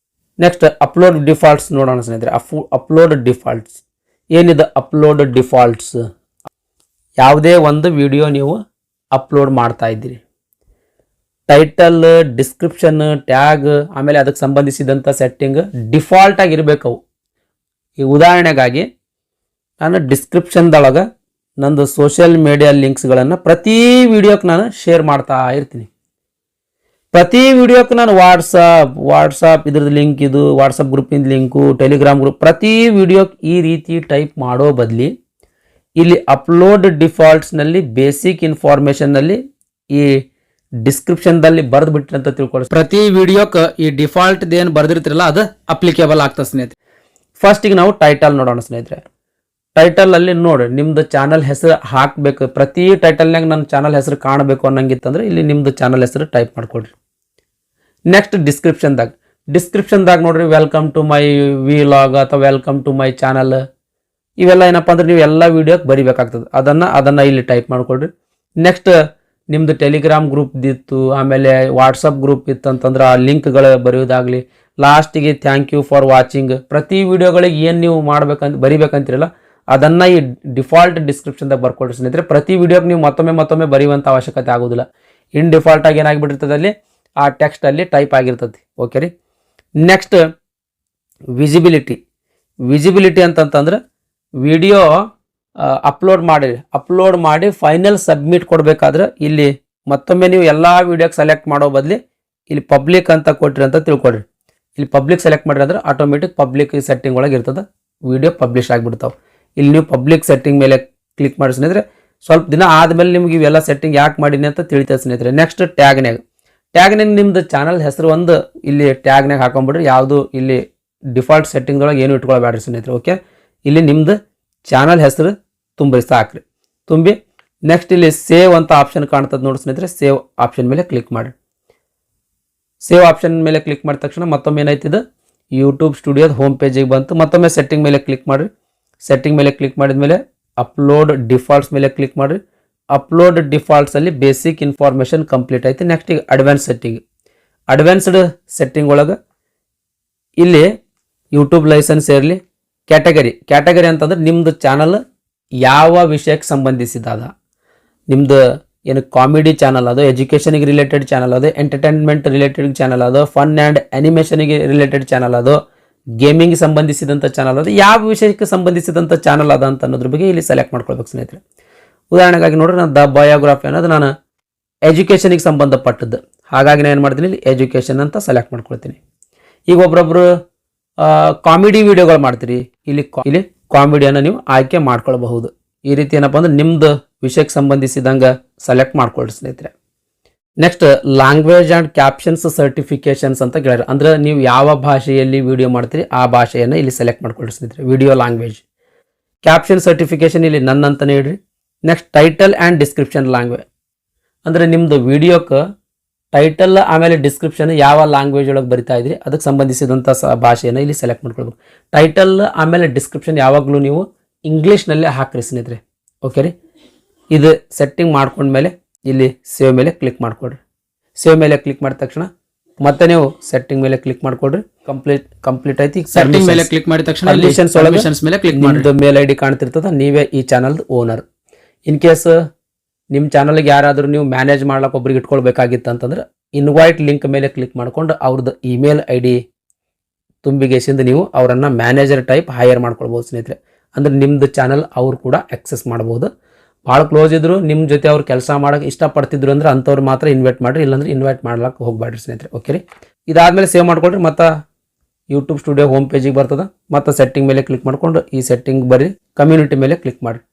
ನೆಕ್ಸ್ಟ್ ಅಪ್ಲೋಡ್ ಡಿಫಾಲ್ಟ್ಸ್ ನೋಡೋಣ ಸ್ನೇಹಿತರೆ. ಅಪ್ಲೋಡ್ ಡಿಫಾಲ್ಟ್ಸ್ ಏನಿದೆ? ಅಪ್ಲೋಡ್ ಡಿಫಾಲ್ಟ್ಸ್ ಯಾವುದೇ ಒಂದು ವಿಡಿಯೋ ನೀವು ಅಪ್ಲೋಡ್ ಮಾಡ್ತಾ ಇದ್ದೀರಿ, ಟೈಟಲ್, ಡಿಸ್ಕ್ರಿಪ್ಷನ್, ಟ್ಯಾಗ್, ಆಮೇಲೆ ಅದಕ್ಕೆ ಸಂಬಂಧಿಸಿದಂಥ ಸೆಟ್ಟಿಂಗ್ ಡಿಫಾಲ್ಟ್ ಆಗಿರ್ಬೇಕು. ಈ ಉದಾಹರಣೆಗಾಗಿ ನಾನು ಡಿಸ್ಕ್ರಿಪ್ಷನ್ದೊಳಗೆ ನಂದು ಸೋಷಿಯಲ್ ಮೀಡಿಯಾ ಲಿಂಕ್ಸ್ಗಳನ್ನು ಪ್ರತಿ ವಿಡಿಯೋಕ್ಕೆ ನಾನು ಶೇರ್ ಮಾಡ್ತಾ ಇರ್ತೀನಿ. ಪ್ರತಿ ವಿಡಿಯೋಕ್ಕೆ ನಾನು ವಾಟ್ಸಪ್ ಇದ್ರದ್ದು ಲಿಂಕ್, ಇದು ವಾಟ್ಸಪ್ ಗ್ರೂಪಿಂದ ಲಿಂಕು, ಟೆಲಿಗ್ರಾಮ್ ಗ್ರೂಪ್, ಪ್ರತಿ ವಿಡಿಯೋಕ್ಕೆ ಈ ರೀತಿ ಟೈಪ್ ಮಾಡೋ ಬದಲಿ ಇಲ್ಲಿ ಅಪ್ಲೋಡ್ ಡಿಫಾಲ್ಟ್ಸ್ನಲ್ಲಿ ಬೇಸಿಕ್ ಇನ್ಫಾರ್ಮೇಷನ್ನಲ್ಲಿ ಈ ಡಿಸ್ಕ್ರಿಪ್ಷನ್ದಲ್ಲಿ ಬರೆದು ಬಿಟ್ರಿ ಅಂತ ತಿಳ್ಕೊಳ್ಳಿ. ಪ್ರತಿ ವಿಡಿಯೋಕ್ಕೆ ಈ ಡಿಫಾಲ್ಟ್ ಏನು ಬರೆದಿರ್ತಿರಲ್ಲ ಅದು ಅಪ್ಲಿಕೇಬಲ್ ಆಗ್ತದೆ ಸ್ನೇಹಿತರೆ. ಫಸ್ಟಿಗೆ ನಾವು ಟೈಟಲ್ ನೋಡೋಣ ಸ್ನೇಹಿತರೆ. ಟೈಟಲಲ್ಲಿ ನೋಡಿ ನಿಮ್ಮದು ಚಾನಲ್ ಹೆಸರು ಹಾಕಬೇಕು. ಪ್ರತಿ ಟೈಟಲ್ನಾಗ ನನ್ನ ಚಾನಲ್ ಹೆಸರು ಕಾಣಬೇಕು ಅನ್ನಂಗಿತ್ತಂದ್ರೆ ಇಲ್ಲಿ ನಿಮ್ಮದು ಚಾನಲ್ ಹೆಸರು ಟೈಪ್ ಮಾಡ್ಕೊಡ್ರಿ. ನೆಕ್ಸ್ಟ್ ಡಿಸ್ಕ್ರಿಪ್ಷನ್ದಾಗ ನೋಡ್ರಿ ವೆಲ್ಕಮ್ ಟು ಮೈ ವಿಲಾಗ್ ಅಥವಾ ವೆಲ್ಕಮ್ ಟು ಮೈ ಚಾನಲ್, ಇವೆಲ್ಲ ಏನಪ್ಪ ಅಂದ್ರೆ ನೀವು ಎಲ್ಲ ವಿಡಿಯೋಕ್ಕೆ ಬರಿಬೇಕಾಗ್ತದೆ. ಅದನ್ನು ಇಲ್ಲಿ ಟೈಪ್ ಮಾಡ್ಕೊಡ್ರಿ. ನೆಕ್ಸ್ಟ್ ನಿಮ್ಮದು ಟೆಲಿಗ್ರಾಮ್ ಗ್ರೂಪ್ ಇತ್ತು, ಆಮೇಲೆ ವಾಟ್ಸಪ್ ಗ್ರೂಪ್ ಇತ್ತು ಅಂತಂದ್ರೆ ಆ ಲಿಂಕ್ಗಳು ಬರೆಯೋದಾಗಲಿ. ಲಾಸ್ಟಿಗೆ ಥ್ಯಾಂಕ್ ಯು ಫಾರ್ ವಾಚಿಂಗ್. ಪ್ರತಿ ವಿಡಿಯೋಗಳಿಗೆ ಏನು ನೀವು ಬರಿಬೇಕಂತಿರಲ್ಲ ಅದನ್ನು ಈ ಡಿಫಾಲ್ಟ್ ಡಿಸ್ಕ್ರಿಪ್ಷನ್ದಾಗ ಬರ್ಕೊಡ್ರಿ ಸ್ನೇಹಿತರೆ. ಪ್ರತಿ ವಿಡಿಯೋಗೆ ನೀವು ಮತ್ತೊಮ್ಮೆ ಬರೆಯುವಂಥ ಅವಶ್ಯಕತೆ ಆಗೋದಿಲ್ಲ. ಇನ್ ಡಿಫಾಲ್ಟ್ ಆಗಿ ಏನಾಗಿಬಿಟ್ಟಿರ್ತದೆ ಅಲ್ಲಿ ಆ ಟೆಕ್ಸ್ಟಲ್ಲಿ ಟೈಪ್ ಆಗಿರ್ತದೆ. ಓಕೆ ರೀ. ನೆಕ್ಸ್ಟ್ ವಿಸಿಬಿಲಿಟಿ ಅಂತಂತಂದ್ರೆ ವಿಡಿಯೋ ಅಪ್ಲೋಡ್ ಮಾಡಿ ಫೈನಲ್ ಸಬ್ಮಿಟ್ ಕೊಡಬೇಕಾದ್ರೆ ಇಲ್ಲಿ ಮತ್ತೊಮ್ಮೆ ನೀವು ಎಲ್ಲ ವಿಡಿಯೋಗೆ ಸೆಲೆಕ್ಟ್ ಮಾಡೋ ಬದಲಿ ಇಲ್ಲಿ ಪಬ್ಲಿಕ್ ಅಂತ ಕೊಟ್ರಿ ಅಂತ ತಿಳ್ಕೊಡ್ರಿ. ಇಲ್ಲಿ ಪಬ್ಲಿಕ್ ಸೆಲೆಕ್ಟ್ ಮಾಡಿರಿ ಅಂದ್ರೆ ಆಟೋಮೆಟಿಕ್ ಪಬ್ಲಿಕ್ ಸೆಟ್ಟಿಂಗ್ ಒಳಗೆ ಇರ್ತದೆ, ವಿಡಿಯೋ ಪಬ್ಲಿಷ್ ಆಗಿಬಿಡ್ತಾವೆ. ಇಲ್ಲಿ ನೀವು ಪಬ್ಲಿಕ್ ಸೆಟ್ಟಿಂಗ್ ಮೇಲೆ ಕ್ಲಿಕ್ ಮಾಡಿ ಸ್ನೇಹಿತರೆ. ಸ್ವಲ್ಪ ದಿನ ಆದಮೇಲೆ ನಿಮ್ಗೆ ಇವೆಲ್ಲ ಸೆಟ್ಟಿಂಗ್ ಯಾಕೆ ಮಾಡೀನಿ ಅಂತ ತಿಳಿತದೆ ಸ್ನೇಹಿತರೆ. ನೆಕ್ಸ್ಟ್ ಟ್ಯಾಗ್ನಾಗ ನಿಮ್ಮದು ಚಾನಲ್ ಹೆಸರು ಒಂದು ಇಲ್ಲಿ ಟ್ಯಾಗ್ನಾಗ ಹಾಕೊಂಡ್ಬಿಡ್ರಿ. ಯಾವುದು ಇಲ್ಲಿ ಡಿಫಾಲ್ಟ್ ಸೆಟ್ಟಿಂಗ್ದೊಳಗೆ ಏನು ಇಟ್ಕೊಳ್ಬೇಡ್ರಿ ಸ್ನೇಹಿತರೆ. ಓಕೆ, ಇಲ್ಲಿ ನಿಮ್ಮದು ಚಾನಲ್ ಹೆಸರು ತುಂಬ್ರಿ, ಸಾಕ್ರಿ. ತುಂಬಿ ನೆಕ್ಸ್ಟ್ ಇಲ್ಲಿ ಸೇವ್ ಅಂತ ಆಪ್ಷನ್ ಕಾಣ್ತದೆ ನೋಡಿ ಸ್ನೇಹಿತರೆ. ಸೇವ್ ಆಪ್ಷನ್ ಮೇಲೆ ಕ್ಲಿಕ್ ಮಾಡಿ. ಸೇವ್ ಆಪ್ಷನ್ ಮೇಲೆ ಕ್ಲಿಕ್ ಮಾಡಿದ ತಕ್ಷಣ ಮತ್ತೊಮ್ಮೆ ಏನಾಯ್ತಿದೆ ಯೂಟ್ಯೂಬ್ ಸ್ಟುಡಿಯೋದ ಹೋಮ್ ಪೇಜಿಗೆ ಬಂತು. ಮತ್ತೊಮ್ಮೆ ಸೆಟ್ಟಿಂಗ್ ಮೇಲೆ ಕ್ಲಿಕ್ ಮಾಡಿರಿ. ಸೆಟ್ಟಿಂಗ್ ಮೇಲೆ ಕ್ಲಿಕ್ ಮಾಡಿದ ಮೇಲೆ ಅಪ್ಲೋಡ್ ಡಿಫಾಲ್ಟ್ಸ್ ಮೇಲೆ ಕ್ಲಿಕ್ ಮಾಡಿರಿ. ಅಪ್ಲೋಡ್ ಡಿಫಾಲ್ಟ್ಸಲ್ಲಿ ಬೇಸಿಕ್ ಇನ್ಫಾರ್ಮೇಷನ್ ಕಂಪ್ಲೀಟ್ ಆಯ್ತು. ನೆಕ್ಸ್ಟ್ ಈಗ ಅಡ್ವಾನ್ಸ್ಡ್ ಸೆಟ್ಟಿಂಗ್ ಒಳಗೆ ಇಲ್ಲಿ ಯೂಟ್ಯೂಬ್ ಲೈಸೆನ್ಸ್ ಇರಲಿ, ಕ್ಯಾಟಗರಿ ಅಂತಂದ್ರೆ ನಿಮ್ಮದು ಚಾನಲ್ ಯಾವ ವಿಷಯಕ್ಕೆ ಸಂಬಂಧಿಸಿದಾದ, ನಿಮ್ಮದು ಏನು ಕಾಮಿಡಿ ಚಾನಲ್ ಅದು, ಎಜುಕೇಷನಿಗೆ ರಿಲೇಟೆಡ್ ಚಾನಲ್ ಅದು, ಎಂಟರ್ಟೈನ್ಮೆಂಟ್ ರಿಲೇಟೆಡ್ ಚಾನಲ್ ಅದು, ಫನ್ ಆ್ಯಂಡ್ ಅನಿಮೇಷನಿಗೆ ರಿಲೇಟೆಡ್ ಚಾನಲ್ ಅದು, ಗೇಮಿಂಗ್ ಸಂಬಂಧಿಸಿದಂಥ ಚಾನಲ್ ಅದು, ಯಾವ ವಿಷಯಕ್ಕೆ ಸಂಬಂಧಿಸಿದಂಥ ಚಾನಲ್ ಅದ ಅಂತ ಅನ್ನೋದ್ರ ಬಗ್ಗೆ ಇಲ್ಲಿ ಸೆಲೆಕ್ಟ್ ಮಾಡ್ಕೊಳ್ಬೇಕು ಸ್ನೇಹಿತರೆ. ಉದಾಹರಣೆಗಾಗಿ ನೋಡ್ರಿ, ನಾನು ದ ಬಯೋಗ್ರಫಿ ಅನ್ನೋದು ನಾನು ಎಜುಕೇಷನಿಗೆ ಸಂಬಂಧಪಟ್ಟದ್ದು, ಹಾಗಾಗಿ ನಾನು ಏನು ಮಾಡ್ತೀನಿ, ಇಲ್ಲಿ ಎಜುಕೇಷನ್ ಅಂತ ಸೆಲೆಕ್ಟ್ ಮಾಡ್ಕೊಳ್ತೀನಿ. ಈಗ ಒಬ್ಬೊಬ್ಬರು ಕಾಮಿಡಿ ವಿಡಿಯೋಗಳು ಮಾಡ್ತೀರಿ, ಇಲ್ಲಿ ಕಾಮಿಡಿಯನ್ನು ನೀವು ಆಯ್ಕೆ ಮಾಡ್ಕೊಳ್ಬಹುದು. ಈ ರೀತಿ ಏನಪ್ಪ ಅಂದ್ರೆ ನಿಮ್ದು ವಿಷಯಕ್ಕೆ ಸಂಬಂಧಿಸಿದಂಗೆ ಸೆಲೆಕ್ಟ್ ಮಾಡ್ಕೊಳ್ರಿ ಸ್ನೇಹಿತರೆ. Next language and captions certifications ಅಂತ ಕೇಳಿದ್ರೆ, ಅಂದ್ರೆ ನೀವು ಯಾವ ಭಾಷೆಯಲ್ಲಿ ವಿಡಿಯೋ ಮಾಡ್ತೀರಿ ಆ ಭಾಷೆಯನ್ನು ಇಲ್ಲಿ ಸೆಲೆಕ್ಟ್ ಮಾಡ್ಕೊಳ್ರಿ ಸ್ನೇಹಿತರೆ. ವಿಡಿಯೋ ಲ್ಯಾಂಗ್ವೇಜ್, ಕ್ಯಾಪ್ಷನ್ ಸರ್ಟಿಫಿಕೇಶನ್ ಇಲ್ಲಿ ನನ್ನ ಅಂತಾನೆ ಇಡ್ರಿ. Next title and description language, ಅಂದರೆ ನಿಮ್ಮದು ವಿಡಿಯೋಕ್ಕೆ ಟೈಟಲ್ ಆಮೇಲೆ ಡಿಸ್ಕ್ರಿಪ್ಷನ್ ಯಾವ ಲ್ಯಾಂಗ್ವೇಜ್ ಒಳಗೆ ಬರಿತಾ ಇದ್ರಿ ಅದಕ್ಕೆ ಸಂಬಂಧಿಸಿದಂಥ ಭಾಷೆಯನ್ನು ಇಲ್ಲಿ ಸೆಲೆಕ್ಟ್ ಮಾಡ್ಕೊಳ್ಬೇಕು. ಟೈಟಲ್ ಆಮೇಲೆ ಡಿಸ್ಕ್ರಿಪ್ಷನ್ ಯಾವಾಗಲೂ ನೀವು ಇಂಗ್ಲೀಷ್ನಲ್ಲೇ ಹಾಕ್ರಿ ಸ್ನೇಹಿತರೆ. ಓಕೆ ರೀ, ಇದು ಸೆಟ್ಟಿಂಗ್ ಮಾಡ್ಕೊಂಡ್ಮೇಲೆ ಇಲ್ಲಿ ಸೇವ್ ಮೇಲೆ ಕ್ಲಿಕ್ ಮಾಡ್ಕೊಡ್ರಿ. ಸೇವ್ ಮೇಲೆ ಕ್ಲಿಕ್ ಮಾಡಿದ ತಕ್ಷಣ ಮತ್ತೆ ನೀವು ಸೆಟ್ಟಿಂಗ್ ಮೇಲೆ ಕ್ಲಿಕ್ ಮಾಡ್ಕೊಡ್ರಿ. ಕಂಪ್ಲೀಟ್ ಐತಿ. ಸೆಟ್ಟಿಂಗ್ ಮೇಲೆ ಕ್ಲಿಕ್ ಮಾಡಿದ ತಕ್ಷಣ ಪರ್ಮಿಷನ್ಸ್ ಮೇಲೆ ಕ್ಲಿಕ್ ಮಾಡಿ ಮೇಲ್ ಐಡಿ ಕಾಣ್ತಿರ್ತದ, ನೀವೇ ಈ ಚಾನಲ್ದು ಓನರ್. ಇನ್ ಕೇಸ್ ನಿಮ್ಮ ಚಾನಲ್ಗೆ ಯಾರಾದರೂ ನೀವು ಮ್ಯಾನೇಜ್ ಮಾಡ್ಲಿಕ್ಕೆ ಒಬ್ರಿಗೆ ಇಟ್ಕೊಳ್ಬೇಕಾಗಿತ್ತು ಅಂತಂದ್ರೆ ಇನ್ವೈಟ್ ಲಿಂಕ್ ಮೇಲೆ ಕ್ಲಿಕ್ ಮಾಡ್ಕೊಂಡು ಅವ್ರದ್ದು ಇಮೇಲ್ ಐ ಡಿ ತುಂಬಿಗೆಸಿಂದ ನೀವು ಅವರನ್ನು ಮ್ಯಾನೇಜರ್ ಟೈಪ್ ಹೈಯರ್ ಮಾಡ್ಕೊಳ್ಬೋದು ಸ್ನೇಹಿತರೆ. ಅಂದ್ರೆ ನಿಮ್ಮದು ಚಾನಲ್ ಅವ್ರು ಕೂಡ ಆಕ್ಸೆಸ್ ಮಾಡ್ಬೋದು. ಭಾಳ ಕ್ಲೋಸ್ ಇದ್ರು, ನಿಮ್ಮ ಜೊತೆ ಅವ್ರು ಕೆಲಸ ಮಾಡೋಕೆ ಇಷ್ಟಪಡ್ತಿದ್ರು ಅಂದ್ರೆ ಅಂಥವ್ರು ಮಾತ್ರ ಇನ್ವೈಟ್ ಮಾಡಿರಿ, ಇಲ್ಲಾಂದ್ರೆ ಇನ್ವೈಟ್ ಮಾಡ್ಲಿಕ್ಕೆ ಹೋಗ್ಬೇಡ್ರಿ ಸ್ನೇಹಿತರೆ. ಓಕೆ ರೀ, ಇದಾದಮೇಲೆ ಸೇವ್ ಮಾಡ್ಕೊಳ್ರಿ. ಮತ್ತು ಯೂಟ್ಯೂಬ್ ಸ್ಟುಡಿಯೋ ಹೋಮ್ ಪೇಜಿಗೆ ಬರ್ತದೆ. ಮತ್ತು ಸೆಟ್ಟಿಂಗ್ ಮೇಲೆ ಕ್ಲಿಕ್ ಮಾಡ್ಕೊಂಡು ಈ ಸೆಟ್ಟಿಂಗ್ ಬರ್ರಿ, ಕಮ್ಯುನಿಟಿ ಮೇಲೆ ಕ್ಲಿಕ್ ಮಾಡಿರಿ.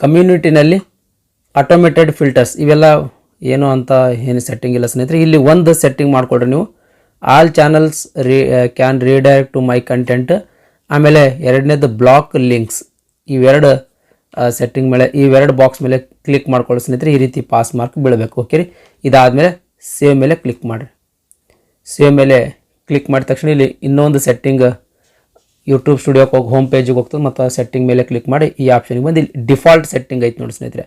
ಕಮ್ಯುನಿಟಿನಲ್ಲಿ ಆಟೋಮೇಟೆಡ್ ಫಿಲ್ಟರ್ಸ್ ಇವೆಲ್ಲ ಏನು ಅಂತ ಏನು ಸೆಟ್ಟಿಂಗ್ ಇಲ್ಲ ಸ್ನೇಹಿತರೆ. ಇಲ್ಲಿ ಒಂದು ಸೆಟ್ಟಿಂಗ್ ಮಾಡ್ಕೊಳ್ರಿ ನೀವು, all channels can redirect to my content. ಆಮೇಲೆ ಎರಡನೇದು ಬ್ಲಾಕ್ ಲಿಂಕ್ಸ್. ಇವೆರಡು ಸೆಟ್ಟಿಂಗ್ ಮೇಲೆ ಇವೆರಡು ಬಾಕ್ಸ್ ಮೇಲೆ ಕ್ಲಿಕ್ ಮಾಡ್ಕೊಳ್ಳಿ ಸ್ನೇಹಿತರೆ. ಈ ರೀತಿ ಪಾಸ್ ಮಾರ್ಕ್ ಬೀಳಬೇಕು. ಓಕೆ ರೀ, ಇದಾದಮೇಲೆ ಸೇವ್ ಮೇಲೆ ಕ್ಲಿಕ್ ಮಾಡಿರಿ. ಸೇವ್ ಮೇಲೆ ಕ್ಲಿಕ್ ಮಾಡಿದ ತಕ್ಷಣ ಇಲ್ಲಿ ಇನ್ನೊಂದು ಸೆಟ್ಟಿಂಗ್ ಯೂಟ್ಯೂಬ್ ಸ್ಟುಡಿಯೋಕ್ಕೆ ಹೋಗಿ ಹೋಮ್ ಪೇಜಿಗೆ ಹೋಗ್ತದೆ. ಮತ್ತು ಸೆಟ್ಟಿಂಗ್ ಮೇಲೆ ಕ್ಲಿಕ್ ಮಾಡಿ ಈ ಆಪ್ಷನ್ಗೆ ಬಂದು ಇಲ್ಲಿ ಡಿಫಾಲ್ಟ್ ಸೆಟ್ಟಿಂಗ್ ಐತೆ ನೋಡಿ ಸ್ನೇಹಿತರೆ.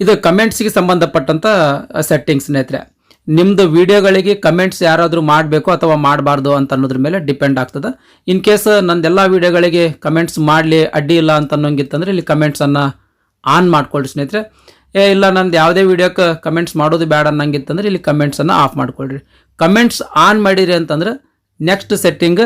ಇದು ಕಮೆಂಟ್ಸ್ಗೆ ಸಂಬಂಧಪಟ್ಟಂಥ ಸೆಟ್ಟಿಂಗ್ ಸ್ನೇಹಿತರೆ. ನಿಮ್ಮದು ವಿಡಿಯೋಗಳಿಗೆ ಕಮೆಂಟ್ಸ್ ಯಾರಾದರೂ ಮಾಡಬೇಕು ಅಥವಾ ಮಾಡಬಾರ್ದು ಅಂತ ಅನ್ನೋದ್ರ ಮೇಲೆ ಡಿಪೆಂಡ್ ಆಗ್ತದೆ. ಇನ್ ಕೇಸ್ ನಂದೆಲ್ಲ ವಿಡಿಯೋಗಳಿಗೆ ಕಮೆಂಟ್ಸ್ ಮಾಡಲಿ ಅಡ್ಡಿ ಇಲ್ಲ ಅಂತ ಅನ್ನೋಂಗಿತ್ತಂದ್ರೆ ಇಲ್ಲಿ ಕಮೆಂಟ್ಸನ್ನು ಆನ್ ಮಾಡ್ಕೊಳ್ರಿ ಸ್ನೇಹಿತರೆ. ಇಲ್ಲ ನಂದು ಯಾವುದೇ ವಿಡಿಯೋಕ್ಕೆ ಕಮೆಂಟ್ಸ್ ಮಾಡೋದು ಬೇಡ ಅನ್ನಂಗಿತ್ತಂದ್ರೆ ಇಲ್ಲಿ ಕಮೆಂಟ್ಸನ್ನು ಆಫ್ ಮಾಡ್ಕೊಳ್ರಿ. ಕಮೆಂಟ್ಸ್ ಆನ್ ಮಾಡಿರಿ ಅಂತಂದ್ರೆ ನೆಕ್ಸ್ಟ್ ಸೆಟ್ಟಿಂಗ್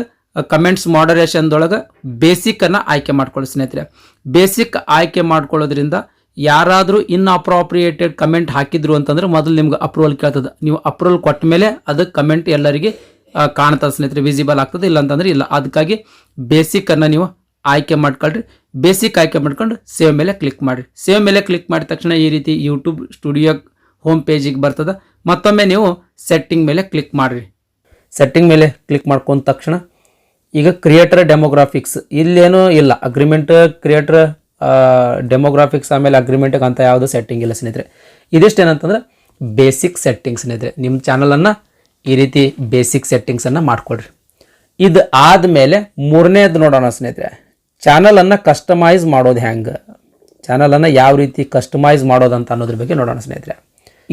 ಕಮೆಂಟ್ಸ್ ಮಾಡರೇಷನ್ದೊಳಗೆ ಬೇಸಿಕ್ಕನ್ನು ಆಯ್ಕೆ ಮಾಡ್ಕೊಳ್ಳಿ ಸ್ನೇಹಿತರೆ. ಬೇಸಿಕ್ ಆಯ್ಕೆ ಮಾಡ್ಕೊಳ್ಳೋದ್ರಿಂದ ಯಾರಾದರೂ ಇನ್ಅಪ್ರಾಪ್ರಿಯೇಟೆಡ್ ಕಮೆಂಟ್ ಹಾಕಿದ್ರು ಅಂತಂದ್ರೆ ಮೊದಲು ನಿಮ್ಗೆ ಅಪ್ರೂವಲ್ ಕೇಳ್ತದೆ. ನೀವು ಅಪ್ರೂವಲ್ ಕೊಟ್ಟ ಮೇಲೆ ಅದಕ್ಕೆ ಕಮೆಂಟ್ ಎಲ್ಲರಿಗೆ ಕಾಣ್ತದೆ ಸ್ನೇಹಿತರೆ, ವಿಸಿಬಲ್ ಆಗ್ತದೆ. ಇಲ್ಲ ಅಂತಂದ್ರೆ ಇಲ್ಲ. ಅದಕ್ಕಾಗಿ ಬೇಸಿಕ್ಕನ್ನು ನೀವು ಆಯ್ಕೆ ಮಾಡ್ಕೊಳ್ರಿ. ಬೇಸಿಕ್ ಆಯ್ಕೆ ಮಾಡ್ಕೊಂಡು ಸೇವ್ ಮೇಲೆ ಕ್ಲಿಕ್ ಮಾಡಿರಿ. ಸೇವ್ ಮೇಲೆ ಕ್ಲಿಕ್ ಮಾಡಿದ ತಕ್ಷಣ ಈ ರೀತಿ ಯೂಟ್ಯೂಬ್ ಸ್ಟುಡಿಯೋ ಹೋಮ್ ಪೇಜಿಗೆ ಬರ್ತದೆ. ಮತ್ತೊಮ್ಮೆ ನೀವು ಸೆಟ್ಟಿಂಗ್ ಮೇಲೆ ಕ್ಲಿಕ್ ಮಾಡಿರಿ. ಸೆಟ್ಟಿಂಗ್ ಮೇಲೆ ಕ್ಲಿಕ್ ಮಾಡ್ಕೊಂಡ ತಕ್ಷಣ ಈಗ ಕ್ರಿಯೇಟರ್ ಡೆಮೋಗ್ರಾಫಿಕ್ಸ್ ಇಲ್ಲೇನೂ ಇಲ್ಲ. ಅಗ್ರಿಮೆಂಟ್ ಕ್ರಿಯೇಟರ್ ಡೆಮೋಗ್ರಾಫಿಕ್ಸ್ ಆಮೇಲೆ ಅಗ್ರಿಮೆಂಟ್ಗೆ ಅಂತ ಯಾವುದೂ ಸೆಟ್ಟಿಂಗ್ ಇಲ್ಲ ಸ್ನೇಹಿತರೆ. ಇದಿಷ್ಟು ಏನಂತಂದ್ರೆ ಬೇಸಿಕ್ ಸೆಟ್ಟಿಂಗ್ ಸ್ನೇಹಿತರೆ. ನಿಮ್ಮ ಚಾನಲನ್ನು ಈ ರೀತಿ ಬೇಸಿಕ್ ಸೆಟ್ಟಿಂಗ್ಸನ್ನು ಮಾಡ್ಕೊಳ್ರಿ. ಇದು ಆದಮೇಲೆ ಮೂರನೇದು ನೋಡೋಣ ಸ್ನೇಹಿತರೆ, ಚಾನಲನ್ನು ಕಸ್ಟಮೈಸ್ ಮಾಡೋದು ಹೆಂಗೆ, ಚಾನಲನ್ನು ಯಾವ ರೀತಿ ಕಸ್ಟಮೈಸ್ ಮಾಡೋದಂತ ಅನ್ನೋದ್ರ ಬಗ್ಗೆ ನೋಡೋಣ ಸ್ನೇಹಿತರೆ.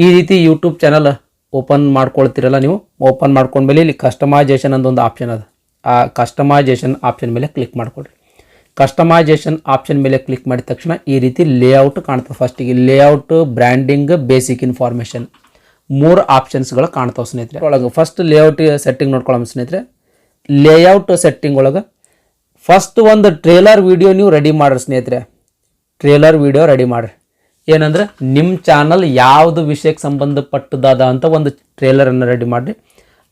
ಈ ರೀತಿ ಯೂಟ್ಯೂಬ್ ಚಾನಲ್ ಓಪನ್ ಮಾಡ್ಕೊಳ್ತಿರಲ್ಲ ನೀವು, ಓಪನ್ ಮಾಡ್ಕೊಂಡ್ಮೇಲೆ ಇಲ್ಲಿ ಕಸ್ಟಮೈಜೇಷನ್ ಅಂತ ಒಂದು ಆಪ್ಷನ್ ಅದ. ಆ ಕಸ್ಟಮೈಜೇಷನ್ ಆಪ್ಷನ್ ಮೇಲೆ ಕ್ಲಿಕ್ ಮಾಡ್ಕೊಳ್ರಿ. ಕಸ್ಟಮೈಜೇಷನ್ ಆಪ್ಷನ್ ಮೇಲೆ ಕ್ಲಿಕ್ ಮಾಡಿದ ತಕ್ಷಣ ಈ ರೀತಿ ಲೇಔಟ್ ಕಾಣ್ತದೆ. ಫಸ್ಟಿಗೆ ಲೇಔಟ್, ಬ್ರ್ಯಾಂಡಿಂಗ್, ಬೇಸಿಕ್ ಇನ್ಫಾರ್ಮೇಷನ್ 3 ಆಪ್ಷನ್ಸ್ಗಳು ಕಾಣ್ತಾವೆ ಸ್ನೇಹಿತರೆ. ಒಳಗೆ ಫಸ್ಟ್ ಲೇಔಟ್ ಸೆಟ್ಟಿಂಗ್ ನೋಡ್ಕೊಳ್ಳೋಣ ಸ್ನೇಹಿತರೆ. ಲೇಔಟ್ ಸೆಟ್ಟಿಂಗ್ ಒಳಗೆ ಫಸ್ಟ್ ಒಂದು ಟ್ರೇಲರ್ ವಿಡಿಯೋ ನೀವು ರೆಡಿ ಮಾಡ್ರಿ ಸ್ನೇಹಿತರೆ. ಟ್ರೇಲರ್ ವಿಡಿಯೋ ರೆಡಿ ಮಾಡಿರಿ. ಏನಂದ್ರೆ ನಿಮ್ಮ ಚಾನಲ್ ಯಾವುದು ವಿಷಯಕ್ಕೆ ಸಂಬಂಧಪಟ್ಟದಾದ ಅಂತ ಒಂದು ಟ್ರೇಲರನ್ನು ರೆಡಿ ಮಾಡಿರಿ.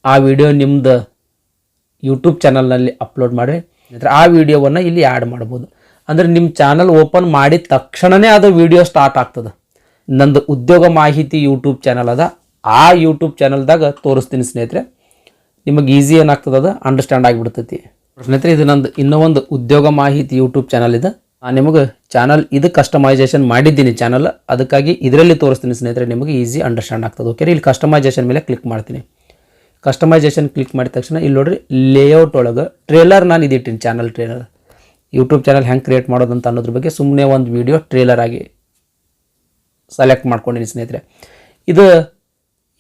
ಆ ವಿಡಿಯೋ ನಿಮ್ಮದು ಯೂಟ್ಯೂಬ್ ಚಾನಲ್ನಲ್ಲಿ ಅಪ್ಲೋಡ್ ಮಾಡಿರಿ. ಆ ವಿಡಿಯೋವನ್ನು ಇಲ್ಲಿ ಆ್ಯಡ್ ಮಾಡ್ಬೋದು. ಅಂದರೆ ನಿಮ್ಮ ಚಾನಲ್ ಓಪನ್ ಮಾಡಿದ ತಕ್ಷಣವೇ ಅದು ವಿಡಿಯೋ ಸ್ಟಾರ್ಟ್ ಆಗ್ತದೆ. ನಂದು ಉದ್ಯೋಗ ಮಾಹಿತಿ ಯೂಟ್ಯೂಬ್ ಚಾನಲ್ ಅದ, ಆ ಯೂಟ್ಯೂಬ್ ಚಾನಲ್ದಾಗ ತೋರಿಸ್ತೀನಿ ಸ್ನೇಹಿತರೆ. ನಿಮಗೆ ಈಸಿ ಏನಾಗ್ತದೆ ಅದು ಅಂಡರ್ಸ್ಟ್ಯಾಂಡ್ ಆಗಿಬಿಡ್ತೈತಿ ಸ್ನೇಹಿತರೆ. ಇದು ನಂದು ಇನ್ನೂ ಒಂದು ಉದ್ಯೋಗ ಮಾಹಿತಿ ಯೂಟ್ಯೂಬ್ ಚಾನಲ್ ಇದೆ. ನಾನು ನಿಮಗೆ ಚಾನಲ್ ಇದು ಕಸ್ಟಮೈಜೇಷನ್ ಮಾಡಿದ್ದೀನಿ ಚಾನಲ್, ಅದಕ್ಕಾಗಿ ಇದರಲ್ಲಿ ತೋರಿಸ್ತೀನಿ ಸ್ನೇಹಿತರೆ. ನಿಮಗೆ ಈಸಿ ಅಂಡರ್ಸ್ಟ್ಯಾಂಡ್ ಆಗ್ತದೆ. ಓಕೆ, ಇಲ್ಲಿ ಕಸ್ಟಮೈಜೇಷನ್ ಮೇಲೆ ಕ್ಲಿಕ್ ಮಾಡ್ತೀನಿ. ಕಸ್ಟಮೈಜೇಷನ್ ಕ್ಲಿಕ್ ಮಾಡಿದ ತಕ್ಷಣ ಇಲ್ಲಿ ನೋಡ್ರಿ ಲೇಔಟ್ ಒಳಗೆ ಟ್ರೇಲರ್ ನಾನು ಇದಿಟ್ಟಿನಿ. ಚಾನಲ್ ಟ್ರೇಲರ್ ಯೂಟ್ಯೂಬ್ ಚಾನಲ್ ಹೆಂಗೆ ಕ್ರಿಯೇಟ್ ಮಾಡೋದಂತ ಅನ್ನೋದ್ರ ಬಗ್ಗೆ ಸುಮ್ಮನೆ ಒಂದು ವಿಡಿಯೋ ಟ್ರೇಲರ್ ಆಗಿ ಸೆಲೆಕ್ಟ್ ಮಾಡ್ಕೊಂಡಿನಿ ಸ್ನೇಹಿತರೆ. ಇದು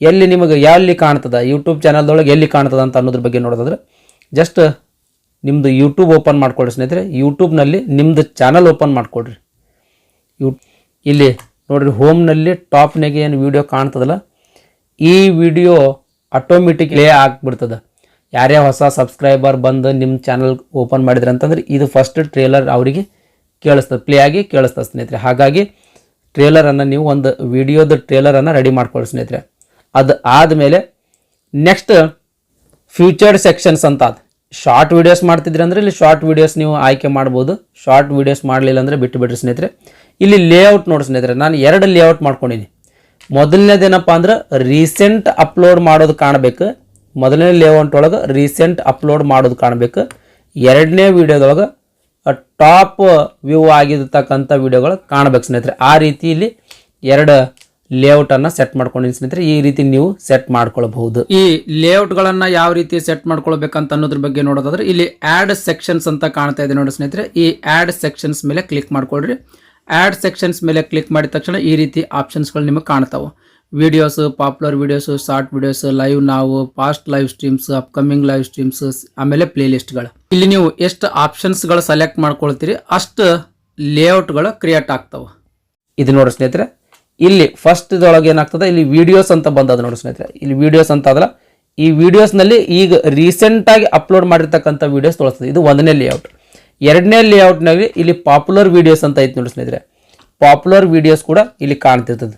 ಎಲ್ಲಿ ನಿಮಗೆ ಎಲ್ಲಿ ಕಾಣ್ತದೆ ಯೂಟ್ಯೂಬ್ ಚಾನಲ್ದೊಳಗೆ ಎಲ್ಲಿ ಕಾಣ್ತದೆ ಅಂತ ಅನ್ನೋದ್ರ ಬಗ್ಗೆ ನೋಡೋದಾದ್ರೆ ಜಸ್ಟ್ ನಿಮ್ಮದು ಯೂಟ್ಯೂಬ್ ಓಪನ್ ಮಾಡ್ಕೊಳ್ರಿ ಸ್ನೇಹಿತರೆ. ಯೂಟ್ಯೂಬ್ನಲ್ಲಿ ನಿಮ್ಮದು ಚಾನಲ್ ಓಪನ್ ಮಾಡ್ಕೊಡ್ರಿ. ಇಲ್ಲಿ ನೋಡಿರಿ ಹೋಮ್ನಲ್ಲಿ ಟಾಪ್ನಾಗೆ ಏನು ವಿಡಿಯೋ ಕಾಣ್ತದಲ್ಲ ಈ ವಿಡಿಯೋ ಆಟೋಮೆಟಿಕ್ ಪ್ಲೇ ಆಗಿಬಿಡ್ತದೆ. ಯಾರೇ ಹೊಸ ಸಬ್ಸ್ಕ್ರೈಬರ್ ಬಂದು ನಿಮ್ಮ ಚಾನಲ್ ಓಪನ್ ಮಾಡಿದ್ರೆ ಅಂತಂದ್ರೆ ಇದು ಫಸ್ಟ್ ಟ್ರೇಲರ್ ಅವರಿಗೆ ಕೇಳಿಸ್ತದೆ, ಪ್ಲೇ ಆಗಿ ಕೇಳಿಸ್ತದೆ ಸ್ನೇಹಿತರೆ. ಹಾಗಾಗಿ ಟ್ರೇಲರನ್ನು ನೀವು ಒಂದು ವಿಡಿಯೋದ ಟ್ರೇಲರನ್ನು ರೆಡಿ ಮಾಡ್ಕೊಳ್ಳಿ ಸ್ನೇಹಿತರೆ. ಅದು ಆದಮೇಲೆ ನೆಕ್ಸ್ಟ್ ಫ್ಯೂಚರ್ಡ್ ಸೆಕ್ಷನ್ಸ್ ಅಂತ ಅದು ಶಾರ್ಟ್ ವೀಡಿಯೋಸ್ ಮಾಡ್ತಿದ್ರಿ ಅಂದರೆ ಇಲ್ಲಿ ಶಾರ್ಟ್ ವೀಡಿಯೋಸ್ ನೀವು ಆಯ್ಕೆ ಮಾಡ್ಬೋದು. ಶಾರ್ಟ್ ವೀಡಿಯೋಸ್ ಮಾಡಲಿಲ್ಲ ಅಂದರೆ ಬಿಟ್ಟು ಬಿಡ್ರಿ ಸ್ನೇಹಿತರೆ. ಇಲ್ಲಿ ಲೇಔಟ್ ನೋಡಿ ಸ್ನೇಹಿತರೆ, ನಾನು 2 ಲೇಔಟ್ ಮಾಡ್ಕೊಂಡಿನಿ. ಮೊದಲನೇದೇನಪ್ಪ ಅಂದ್ರೆ ರೀಸೆಂಟ್ ಅಪ್ಲೋಡ್ ಮಾಡೋದು ಕಾಣಬೇಕು. ಮೊದಲನೇ ಲೇಔಟ್ ಒಳಗೆ ರೀಸೆಂಟ್ ಅಪ್ಲೋಡ್ ಮಾಡೋದು ಕಾಣಬೇಕು. ಎರಡನೇ ವಿಡಿಯೋದೊಳಗೆ ಟಾಪ್ ವ್ಯೂ ಆಗಿರ್ತಕ್ಕಂಥ ವಿಡಿಯೋಗಳು ಕಾಣಬೇಕು ಸ್ನೇಹಿತರೆ. ಆ ರೀತಿ ಇಲ್ಲಿ 2 ಲೇಔಟನ್ನು ಸೆಟ್ ಮಾಡ್ಕೊಂಡಿದ್ದೀನಿ ಸ್ನೇಹಿತರೆ. ಈ ರೀತಿ ನೀವು ಸೆಟ್ ಮಾಡ್ಕೊಳ್ಬಹುದು. ಈ ಲೇಔಟ್ಗಳನ್ನು ಯಾವ ರೀತಿ ಸೆಟ್ ಮಾಡ್ಕೊಳ್ಬೇಕಂತ ಅನ್ನೋದ್ರ ಬಗ್ಗೆ ನೋಡೋದಾದ್ರೆ ಇಲ್ಲಿ ಆ್ಯಡ್ ಸೆಕ್ಷನ್ಸ್ ಅಂತ ಕಾಣ್ತಾ ಇದೆ ನೋಡಿ ಸ್ನೇಹಿತರೆ. ಈ ಆ್ಯಡ್ ಸೆಕ್ಷನ್ಸ್ ಮೇಲೆ ಕ್ಲಿಕ್ ಮಾಡ್ಕೊಳ್ರಿ. ಆ್ಯಡ್ ಸೆಕ್ಷನ್ಸ್ ಮೇಲೆ ಕ್ಲಿಕ್ ಮಾಡಿದ ತಕ್ಷಣ ಈ ರೀತಿ ಆಪ್ಷನ್ಸ್ಗಳು ನಿಮಗೆ ಕಾಣ್ತಾವೆ. Videos, popular videos, short videos, live ನಾವು, past live streams, upcoming live streams, ಆಮೇಲೆ ಪ್ಲೇ ಲಿಸ್ಟ್ಗಳು. ಇಲ್ಲಿ ನೀವು ಎಷ್ಟು ಆಪ್ಷನ್ಸ್ಗಳು ಸೆಲೆಕ್ಟ್ ಮಾಡ್ಕೊಳ್ತೀರಿ ಅಷ್ಟು ಲೇಔಟ್ಗಳು ಕ್ರಿಯೇಟ್ ಆಗ್ತಾವೆ. ಇದು ನೋಡಿ ಸ್ನೇಹಿತರೆ, ಇಲ್ಲಿ ಫಸ್ಟ್ ಇದೊಳಗೆ ಏನಾಗ್ತದೆ, ಇಲ್ಲಿ ವಿಡಿಯೋಸ್ ಅಂತ ಬಂದದ ನೋಡಿ ಸ್ನೇಹಿತರೆ. ಇಲ್ಲಿ ವಿಡಿಯೋಸ್ ಅಂತ ಅದಲ್ಲ, ಈ ವಿಡಿಯೋಸ್ನಲ್ಲಿ ಈಗ ರೀಸೆಂಟಾಗಿ ಅಪ್ಲೋಡ್ ಮಾಡಿರ್ತಕ್ಕಂಥ ವಿಡಿಯೋಸ್ ತೋರಿಸ್ತದೆ. ಇದು 1ನೇ ಲೇಔಟ್. 2ನೇ ಲೇಔಟ್ನಲ್ಲಿ ಇಲ್ಲಿ ಪಾಪ್ಯುಲರ್ ವಿಡಿಯೋಸ್ ಅಂತ ಐತೆ ನೋಡಿ ಸ್ನೇಹಿತರೆ. ಪಾಪ್ಯುಲರ್ ವಿಡಿಯೋಸ್ ಕೂಡ ಇಲ್ಲಿ ಕಾಣ್ತಿರ್ತದೆ,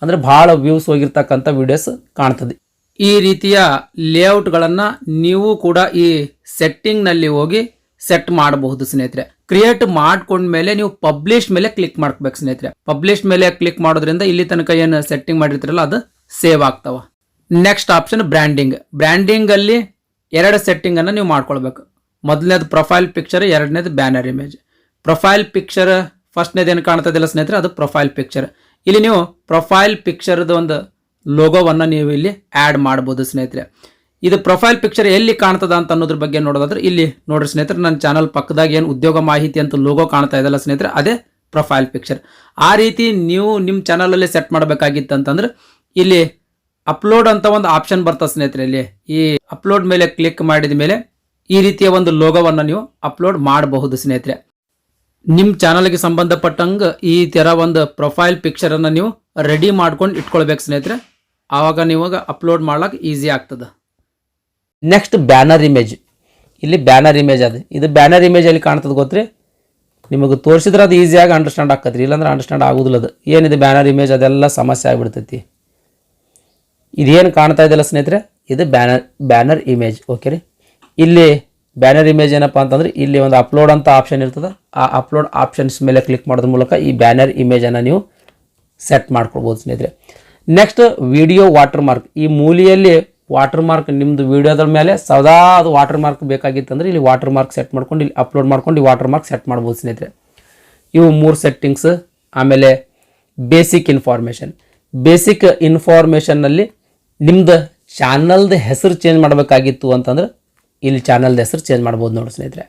ಅಂದರೆ ಭಾಳ ವ್ಯೂಸ್ ಹೋಗಿರ್ತಕ್ಕಂಥ ವಿಡಿಯೋಸ್ ಕಾಣ್ತದೆ. ಈ ರೀತಿಯ ಲೇಔಟ್ಗಳನ್ನು ನೀವು ಕೂಡ ಈ ಸೆಟ್ಟಿಂಗ್ನಲ್ಲಿ ಹೋಗಿ ಸೆಟ್ ಮಾಡಬಹುದು ಸ್ನೇಹಿತರೆ. ಕ್ರಿಯೇಟ್ ಮಾಡ್ಕೊಂಡ್ಮೇಲೆ ನೀವು ಪಬ್ಲಿಷ್ ಮೇಲೆ ಕ್ಲಿಕ್ ಮಾಡ್ಬೇಕು ಸ್ನೇಹಿತರೆ. ಪಬ್ಲಿಷ್ ಮೇಲೆ ಕ್ಲಿಕ್ ಮಾಡೋದ್ರಿಂದ ಇಲ್ಲಿ ತನಕ ಏನು ಸೆಟ್ಟಿಂಗ್ ಮಾಡಿರ್ತೀರಲ್ಲ ಅದು ಸೇವ್ ಆಗ್ತಾವ. Next option branding. ಬ್ರ್ಯಾಂಡಿಂಗ್ ಅಲ್ಲಿ 2 ಸೆಟ್ಟಿಂಗ್ ಅನ್ನು ನೀವು ಮಾಡ್ಕೊಳ್ಬೇಕು. ಮೊದಲನೇದು ಪ್ರೊಫೈಲ್ ಪಿಕ್ಚರ್, ಎರಡನೇದು ಬ್ಯಾನರ್ ಇಮೇಜ್. ಪ್ರೊಫೈಲ್ ಪಿಕ್ಚರ್ ಫಸ್ಟ್ನೇದು ಏನು ಕಾಣ್ತದಿಲ್ಲ ಸ್ನೇಹಿತರೆ, ಅದು ಪ್ರೊಫೈಲ್ ಪಿಕ್ಚರ್. ಇಲ್ಲಿ ನೀವು ಪ್ರೊಫೈಲ್ ಪಿಕ್ಚರ್ದು ಒಂದು ಲೋಗೋವನ್ನು ನೀವು ಇಲ್ಲಿ ಆ್ಯಡ್ ಮಾಡ್ಬೋದು ಸ್ನೇಹಿತರೆ. ಇದು ಪ್ರೊಫೈಲ್ ಪಿಕ್ಚರ್ ಎಲ್ಲಿ ಕಾಣ್ತದ ಅಂತ ಅನ್ನೋದ್ರ ಬಗ್ಗೆ ನೋಡೋದಾದ್ರೆ ಇಲ್ಲಿ ನೋಡ್ರಿ ಸ್ನೇಹಿತರೆ, ನನ್ನ ಚಾನಲ್ ಪಕ್ಕದಾಗ ಏನು ಉದ್ಯೋಗ ಮಾಹಿತಿ ಅಂತ ಲೋಗೋ ಕಾಣ್ತಾ ಇದೆಲ್ಲ ಸ್ನೇಹಿತರೆ, ಅದೇ ಪ್ರೊಫೈಲ್ ಪಿಕ್ಚರ್. ಆ ರೀತಿ ನೀವು ನಿಮ್ಮ ಚಾನಲಲ್ಲಿ ಸೆಟ್ ಮಾಡಬೇಕಾಗಿತ್ತು ಅಂತಂದ್ರೆ ಇಲ್ಲಿ ಅಪ್ಲೋಡ್ ಅಂತ ಒಂದು ಆಪ್ಷನ್ ಬರ್ತದೆ ಸ್ನೇಹಿತರೆ. ಇಲ್ಲಿ ಈ ಅಪ್ಲೋಡ್ ಮೇಲೆ ಕ್ಲಿಕ್ ಮಾಡಿದ ಮೇಲೆ ಈ ರೀತಿಯ ಒಂದು ಲೋಗೋವನ್ನು ನೀವು ಅಪ್ಲೋಡ್ ಮಾಡಬಹುದು ಸ್ನೇಹಿತರೆ. ನಿಮ್ಮ ಚಾನಲ್ಗೆ ಸಂಬಂಧಪಟ್ಟಂಗೆ ಈ ಥರ ಒಂದು ಪ್ರೊಫೈಲ್ ಪಿಕ್ಚರನ್ನು ನೀವು ರೆಡಿ ಮಾಡ್ಕೊಂಡು ಇಟ್ಕೊಳ್ಬೇಕು ಸ್ನೇಹಿತರೆ. ಆವಾಗ ನೀವಾಗ ಅಪ್ಲೋಡ್ ಮಾಡ್ಲಿಕ್ಕೆ ಈಸಿ ಆಗ್ತದೆ. Next banner image. ಇಲ್ಲಿ ಬ್ಯಾನರ್ ಇಮೇಜ್ ಅದು. ಇದು ಬ್ಯಾನರ್ ಇಮೇಜ್ ಅಲ್ಲಿ ಕಾಣ್ತದೆ ಗೊತ್ತ್ರಿ, ನಿಮಗೆ ತೋರಿಸಿದ್ರೆ ಅದು ಈಸಿಯಾಗಿ ಅಂಡರ್ಸ್ಟ್ಯಾಂಡ್ ಆಕತ್ರಿ, ಇಲ್ಲಾಂದ್ರೆ ಅಂಡರ್ಸ್ಟ್ಯಾಂಡ್ ಆಗೋದಿಲ್ಲ. ಅದು ಏನಿದೆ ಬ್ಯಾನರ್ ಇಮೇಜ್ ಅದೆಲ್ಲ ಸಮಸ್ಯೆ ಆಗಿಬಿಡ್ತೈತಿ. ಇದೇನು ಕಾಣ್ತಾ ಇದೆಯಲ್ಲ ಸ್ನೇಹಿತರೆ, ಇದು ಬ್ಯಾನರ್ ಇಮೇಜ್. ಓಕೆ ರೀ, ಇಲ್ಲಿ ಬ್ಯಾನರ್ ಇಮೇಜ್ ಏನಪ್ಪ ಅಂತಂದ್ರೆ ಇಲ್ಲಿ ಒಂದು ಅಪ್ಲೋಡ್ ಅಂತ ಆಪ್ಷನ್ ಇರ್ತದೆ. ಆ ಅಪ್ಲೋಡ್ ಆಪ್ಷನ್ಸ್ ಮೇಲೆ ಕ್ಲಿಕ್ ಮಾಡೋದ್ರ ಮೂಲಕ ಈ ಬ್ಯಾನರ್ ಇಮೇಜನ್ನು ನೀವು ಸೆಟ್ ಮಾಡ್ಕೊಳ್ಬೋದು ಸ್ನೇಹಿತರೆ. Next video water mark. ಈ ಮೂಲೆಯಲ್ಲಿ ವಾಟರ್ ಮಾರ್ಕ್ ನಿಮ್ಮದು ವಿಡಿಯೋದ ಮೇಲೆ ಸದಾ ಅದು ವಾಟರ್ ಮಾರ್ಕ್ ಬೇಕಾಗಿತ್ತಂದ್ರೆ ಇಲ್ಲಿ ವಾಟರ್ ಮಾರ್ಕ್ ಸೆಟ್ ಮಾಡ್ಕೊಂಡು ಇಲ್ಲಿ ಅಪ್ಲೋಡ್ ಮಾಡ್ಕೊಂಡು ಈ ವಾಟರ್ ಮಾರ್ಕ್ ಸೆಟ್ ಮಾಡ್ಬೋದು ಸ್ನೇಹಿತರೆ. ಇವು 3 ಸೆಟ್ಟಿಂಗ್ಸ್. ಆಮೇಲೆ ಬೇಸಿಕ್ ಇನ್ಫಾರ್ಮೇಷನ್. ಬೇಸಿಕ್ ಇನ್ಫಾರ್ಮೇಷನ್ನಲ್ಲಿ ನಿಮ್ದು ಚಾನಲ್ದು ಹೆಸರು ಚೇಂಜ್ ಮಾಡಬೇಕಾಗಿತ್ತು ಅಂತಂದ್ರೆ ಇಲ್ಲಿ ಚಾನಲ್ದ ಹೆಸರು ಚೇಂಜ್ ಮಾಡ್ಬೋದು ನೋಡಿ ಸ್ನೇಹಿತರೆ.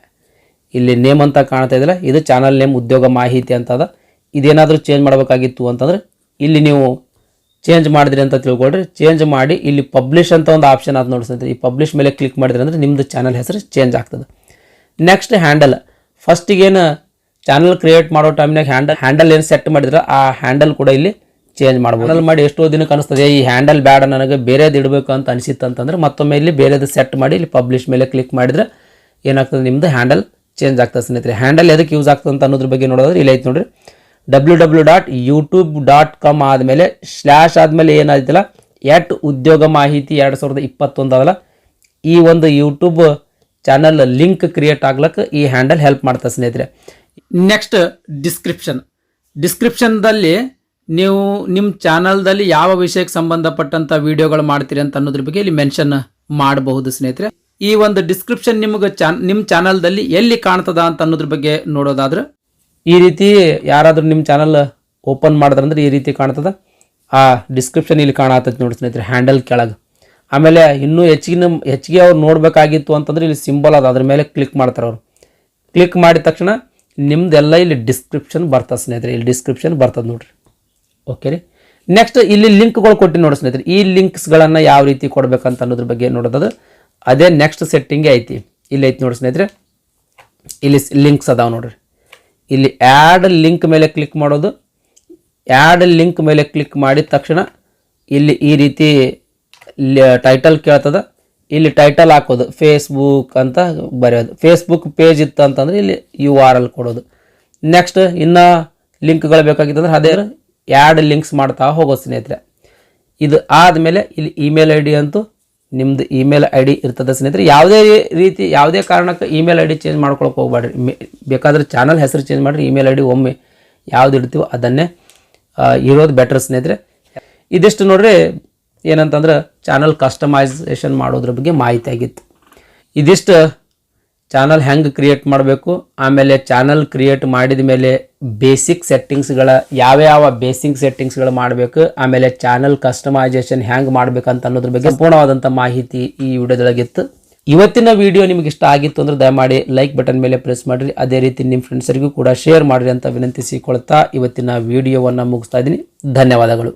ಇಲ್ಲಿ ನೇಮ್ ಅಂತ ಕಾಣ್ತಾ ಇದ್ದಿಲ್ಲ, ಇದು ಚಾನಲ್ ನೇಮ್ ಉದ್ಯೋಗ ಮಾಹಿತಿ ಅಂತ ಅದ. ಇದೇನಾದರೂ ಚೇಂಜ್ ಮಾಡಬೇಕಾಗಿತ್ತು ಅಂತಂದ್ರೆ ಇಲ್ಲಿ ನೀವು ಚೇಂಜ್ ಮಾಡಿದ್ರಿ ಅಂತ ತಿಳ್ಕೊಳ್ರಿ. ಚೇಂಜ್ ಮಾಡಿ ಇಲ್ಲಿ ಪಬ್ಲಿಷ್ ಅಂತ ಒಂದು ಆಪ್ಷನ್ ಅದು ನೋಡಿ ಸ್ನೇಹಿತರೆ. ಈ ಪಬ್ಲಿಷ್ ಮೇಲೆ ಕ್ಲಿಕ್ ಮಾಡಿದ್ರೆ ಅಂದರೆ ನಿಮ್ಮದು ಚಾನಲ್ ಹೆಸರು ಚೇಂಜ್ ಆಗ್ತದೆ. Next handle. ಫಸ್ಟಿಗೇನು ಚಾನಲ್ ಕ್ರಿಯೇಟ್ ಮಾಡೋ ಟೈಮ್ನಾಗ ಹ್ಯಾಂಡಲ್ ಏನು ಸೆಟ್ ಮಾಡಿದ್ರೆ ಆ ಹ್ಯಾಂಡಲ್ ಕೂಡ ಇಲ್ಲಿ ಚೇಂಜ್ ಮಾಡ್ಬೋದು. ಹ್ಯಾಂಡಲ್ ಮಾಡಿ ಎಷ್ಟೋ ದಿನಕ್ಕೆ ಅನಿಸ್ತದೆ ಈ ಹ್ಯಾಂಡಲ್ ಬೇಡ ನನಗೆ ಬೇರೆದು ಇಡಬೇಕು ಅಂತ ಅನಿಸಿತ್ತು ಅಂತಂದ್ರೆ ಮತ್ತೊಮ್ಮೆ ಇಲ್ಲಿ ಬೇರೆದು ಸೆಟ್ ಮಾಡಿ ಇಲ್ಲಿ ಪಬ್ಲಿಷ್ ಮೇಲೆ ಕ್ಲಿಕ್ ಮಾಡಿದ್ರೆ ಏನಾಗ್ತದೆ, ನಿಮ್ಮದು ಹ್ಯಾಂಡಲ್ ಚೇಂಜ್ ಆಗ್ತದೆ ಸ್ನೇಹಿತರೆ. ಹ್ಯಾಂಡಲ್ ಎದಕ್ಕೆ ಯೂಸ್ ಆಗ್ತದೆ ಅಂತ ಅನ್ನೋದ್ರ ಬಗ್ಗೆ ನೋಡೋದ್ರೆ ಇಲ್ಲಿ ಐತೆ ನೋಡ್ರಿ, www.youtube.com ಆದಮೇಲೆ ಸ್ಲ್ಯಾಶ್ ಆದಮೇಲೆ ಏನಾಯ್ತಲ್ಲ ಉದ್ಯೋಗ ಮಾಹಿತಿ 2021 ಅದಲ್ಲ, ಈ ಒಂದು ಯೂಟ್ಯೂಬ್ ಚಾನಲ್ ಲಿಂಕ್ ಕ್ರಿಯೇಟ್ ಆಗ್ಲಿಕ್ಕೆ ಈ ಹ್ಯಾಂಡಲ್ ಹೆಲ್ಪ್ ಮಾಡ್ತದೆ ಸ್ನೇಹಿತರೆ. ನೆಕ್ಸ್ಟ್ ಡಿಸ್ಕ್ರಿಪ್ಷನ್ದಲ್ಲಿ ನೀವು ನಿಮ್ಮ ಚಾನಲ್ದಲ್ಲಿ ಯಾವ ವಿಷಯಕ್ಕೆ ಸಂಬಂಧಪಟ್ಟಂಥ ವಿಡಿಯೋಗಳು ಮಾಡ್ತೀರಿ ಅಂತ ಅನ್ನೋದ್ರ ಬಗ್ಗೆ ಇಲ್ಲಿ ಮೆನ್ಷನ್ ಮಾಡಬಹುದು ಸ್ನೇಹಿತರೆ. ಈ ಒಂದು ಡಿಸ್ಕ್ರಿಪ್ಷನ್ ನಿಮಗೆ ನಿಮ್ಮ ಚಾನಲ್ದಲ್ಲಿ ಎಲ್ಲಿ ಕಾಣ್ತದ ಅಂತ ಅನ್ನೋದ್ರ ಬಗ್ಗೆ ನೋಡೋದಾದ್ರೆ ಈ ರೀತಿ ಯಾರಾದರೂ ನಿಮ್ಮ ಚಾನಲ್ ಓಪನ್ ಮಾಡಿದ್ರಂದ್ರೆ ಈ ರೀತಿ ಕಾಣ್ತದ. ಆ ಡಿಸ್ಕ್ರಿಪ್ಷನ್ ಇಲ್ಲಿ ಕಾಣತೈತಿ ನೋಡಿ ಸ್ನೇಹಿತರೆ, ಹ್ಯಾಂಡಲ್ ಕೆಳಗೆ. ಆಮೇಲೆ ಇನ್ನೂ ಹೆಚ್ಚಿಗೆ ಅವ್ರು ನೋಡಬೇಕಾಗಿತ್ತು ಅಂತಂದ್ರೆ ಇಲ್ಲಿ ಸಿಂಬಲ್ ಅದ, ಅದ್ರ ಮೇಲೆ ಕ್ಲಿಕ್ ಮಾಡ್ತಾರೆ ಅವರು. ಕ್ಲಿಕ್ ಮಾಡಿದ ತಕ್ಷಣ ನಿಮ್ದೆಲ್ಲ ಇಲ್ಲಿ ಡಿಸ್ಕ್ರಿಪ್ಷನ್ ಬರ್ತದೆ ಸ್ನೇಹಿತರೆ. ಇಲ್ಲಿ ಡಿಸ್ಕ್ರಿಪ್ಷನ್ ಬರ್ತದೆ ನೋಡ್ರಿ. ಓಕೆ ರೀ. ನೆಕ್ಸ್ಟ್ ಇಲ್ಲಿ ಲಿಂಕ್ಗಳು ಕೊಟ್ಟು ನೋಡಿ ಸ್ನೇಹಿತರೆ. ಈ ಲಿಂಕ್ಸ್ಗಳನ್ನು ಯಾವ ರೀತಿ ಕೊಡ್ಬೇಕಂತ ಅನ್ನೋದ್ರ ಬಗ್ಗೆ ನೋಡೋದು ಅದೇ ನೆಕ್ಸ್ಟ್ ಸೆಟ್ಟಿಂಗೇ ಐತಿ. ಇಲ್ಲಿ ಐತಿ ನೋಡಿ ಸ್ನೇಹಿತರೆ, ಇಲ್ಲಿ ಲಿಂಕ್ಸ್ ಅದಾವೆ ನೋಡ್ರಿ. ಇಲ್ಲಿ ಆ್ಯಡ್ ಲಿಂಕ್ ಮೇಲೆ ಕ್ಲಿಕ್ ಮಾಡೋದು. ಆ್ಯಡ್ ಲಿಂಕ್ ಮೇಲೆ ಕ್ಲಿಕ್ ಮಾಡಿದ ತಕ್ಷಣ ಇಲ್ಲಿ ಈ ರೀತಿ ಟೈಟಲ್ ಕೇಳ್ತದೆ. ಇಲ್ಲಿ ಟೈಟಲ್ ಹಾಕೋದು ಫೇಸ್ಬುಕ್ ಅಂತ ಬರೆಯೋದು. ಫೇಸ್ಬುಕ್ ಪೇಜ್ ಇತ್ತು ಅಂತಂದರೆ ಇಲ್ಲಿ URL ಕೊಡೋದು. ನೆಕ್ಸ್ಟ್ ಇನ್ನು ಲಿಂಕ್ಗಳು ಬೇಕಾಗಿತ್ತಂದ್ರೆ ಅದೇ ಆ್ಯಡ್ ಲಿಂಕ್ಸ್ ಮಾಡ್ತಾ ಹೋಗೋದು ಸ್ನೇಹಿತರೆ. ಇದು ಆದಮೇಲೆ ಇಲ್ಲಿ ಇಮೇಲ್ ID ಅಂತೂ ನಿಮ್ಮದು ಇಮೇಲ್ ID ಇರ್ತದೆ ಸ್ನೇಹಿತರೆ. ಯಾವುದೇ ಕಾರಣಕ್ಕೆ ಇಮೇಲ್ ID ಚೇಂಜ್ ಮಾಡ್ಕೊಳಕ್ಕೆ ಹೋಗ್ಬೇಡ್ರಿ. ಬೇಕಾದ್ರೆ ಚಾನಲ್ ಹೆಸರು ಚೇಂಜ್ ಮಾಡಿರಿ, ಇಮೇಲ್ ID ಒಮ್ಮೆ ಯಾವ್ದು ಇಡ್ತೀವೋ ಅದನ್ನೇ ಇರೋದು ಬೆಟರ್ ಸ್ನೇಹಿತರೆ. ಇದಿಷ್ಟು ನೋಡ್ರಿ ಏನಂತಂದ್ರೆ ಚಾನಲ್ ಕಸ್ಟಮೈಸೇಷನ್ ಮಾಡೋದ್ರ ಬಗ್ಗೆ ಮಾಹಿತಿ ಆಗಿತ್ತು. ಇದಿಷ್ಟು ಚಾನಲ್ ಹೆಂಗೆ ಕ್ರಿಯೇಟ್ ಮಾಡಬೇಕು, ಆಮೇಲೆ ಚಾನಲ್ ಕ್ರಿಯೇಟ್ ಮಾಡಿದ ಮೇಲೆ ಬೇಸಿಕ್ ಸೆಟ್ಟಿಂಗ್ಸ್ಗಳ ಯಾವ ಬೇಸಿಕ್ ಸೆಟ್ಟಿಂಗ್ಸ್ಗಳು ಮಾಡಬೇಕು, ಆಮೇಲೆ ಚಾನಲ್ ಕಸ್ಟಮೈಸೇಷನ್ ಹೆಂಗೆ ಮಾಡ್ಬೇಕಂತ ಅನ್ನೋದ್ರ ಬಗ್ಗೆ ಸಂಪೂರ್ಣವಾದಂಥ ಮಾಹಿತಿ ಈ ವಿಡಿಯೋದೊಳಗಿತ್ತು. ಇವತ್ತಿನ ವಿಡಿಯೋ ನಿಮಗೆ ಇಷ್ಟ ಆಗಿತ್ತು ಅಂದ್ರೆ ದಯಮಾಡಿ ಲೈಕ್ ಬಟನ್ ಮೇಲೆ ಪ್ರೆಸ್ ಮಾಡಿರಿ. ಅದೇ ರೀತಿ ನಿಮ್ಮ ಫ್ರೆಂಡ್ಸರಿಗೂ ಕೂಡ ಶೇರ್ ಮಾಡಿರಿ ಅಂತ ವಿನಂತಿಸಿಕೊಳ್ತಾ ಇವತ್ತಿನ ವಿಡಿಯೋವನ್ನು ಮುಗಿಸ್ತಾ ಇದ್ದೀನಿ. ಧನ್ಯವಾದಗಳು.